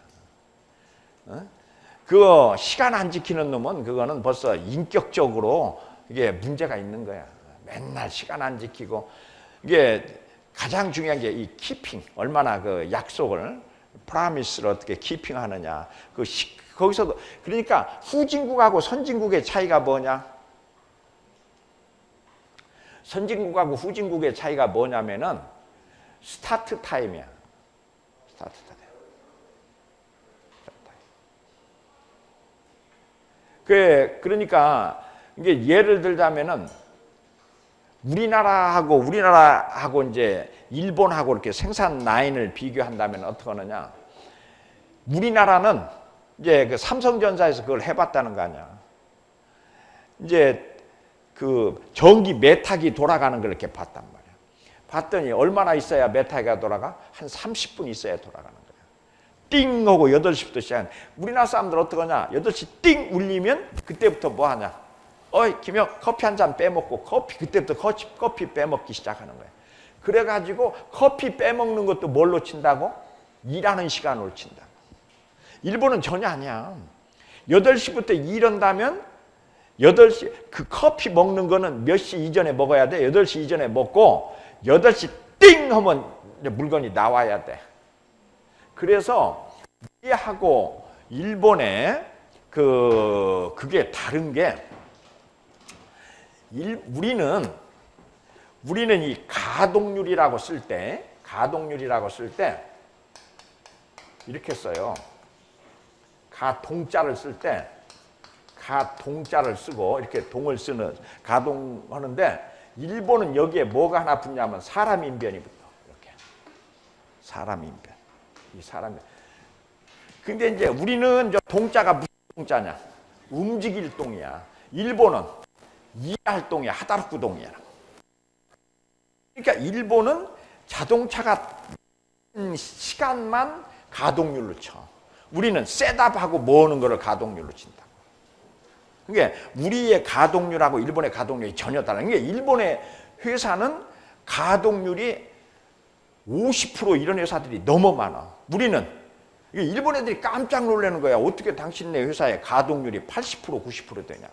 그거 시간 안 지키는 놈은 그거는 벌써 인격적으로 이게 문제가 있는 거야. 맨날 시간 안 지키고, 이게 가장 중요한 게 이 키핑, 얼마나 그 약속을 프라미스를 어떻게 키핑하느냐. 거기서도 그러니까 후진국하고 선진국의 차이가 뭐냐? 선진국하고 후진국의 차이가 뭐냐면은 스타트 타임이야. 스타트 타임. 그러니까 이게 예를 들자면은 우리나라하고 이제 일본하고 이렇게 생산 라인을 비교한다면 어떻게 하느냐? 우리나라는 이제 그 삼성전자에서 그걸 해봤다는 거 아니야. 이제 그 전기 메타기 돌아가는 걸 이렇게 봤단 말이야. 봤더니 얼마나 있어야 메타기가 돌아가? 한 30분 있어야 돌아가는 거야. 띵 하고 8시부터 시작해. 우리나라 사람들 어떻게 하냐? 8시 띵 울리면 그때부터 뭐 하냐? 어이 김영 커피 한 잔 빼먹고 그때부터 커피 빼먹기 시작하는 거야. 그래가지고 커피 빼먹는 것도 뭘로 친다고? 일하는 시간으로 친다. 일본은 전혀 아니야. 8시부터 일한다면 8시 그 커피 먹는 거는 몇 시 이전에 먹어야 돼? 8시 이전에 먹고 8시 띵 하면 물건이 나와야 돼. 그래서 우리하고 일본의 그게 다른 게 우리는 이 가동률이라고 쓸 때 이렇게 써요. 가동자를 쓸 때 가동자를 쓰고 이렇게 동을 쓰는 가동하는데 일본은 여기에 뭐가 하나 붙냐면 사람 인변이 붙어. 이렇게 사람 인변. 이 사람. 근데 이제 우리는 저 동자가 무슨 동자냐? 움직일 동이야. 일본은 일할 동이야. 하다루쿠 동이야. 그러니까 일본은 자동차가 시간만 가동률로 쳐. 우리는 셋업하고 모으는 거를 가동률로 친다. 그러니까 우리의 가동률하고 일본의 가동률이 전혀 다른 게 일본의 회사는 가동률이 50% 이런 회사들이 너무 많아. 우리는 일본 애들이 깜짝 놀라는 거야. 어떻게 당신네 회사의 가동률이 80% 90% 되냐.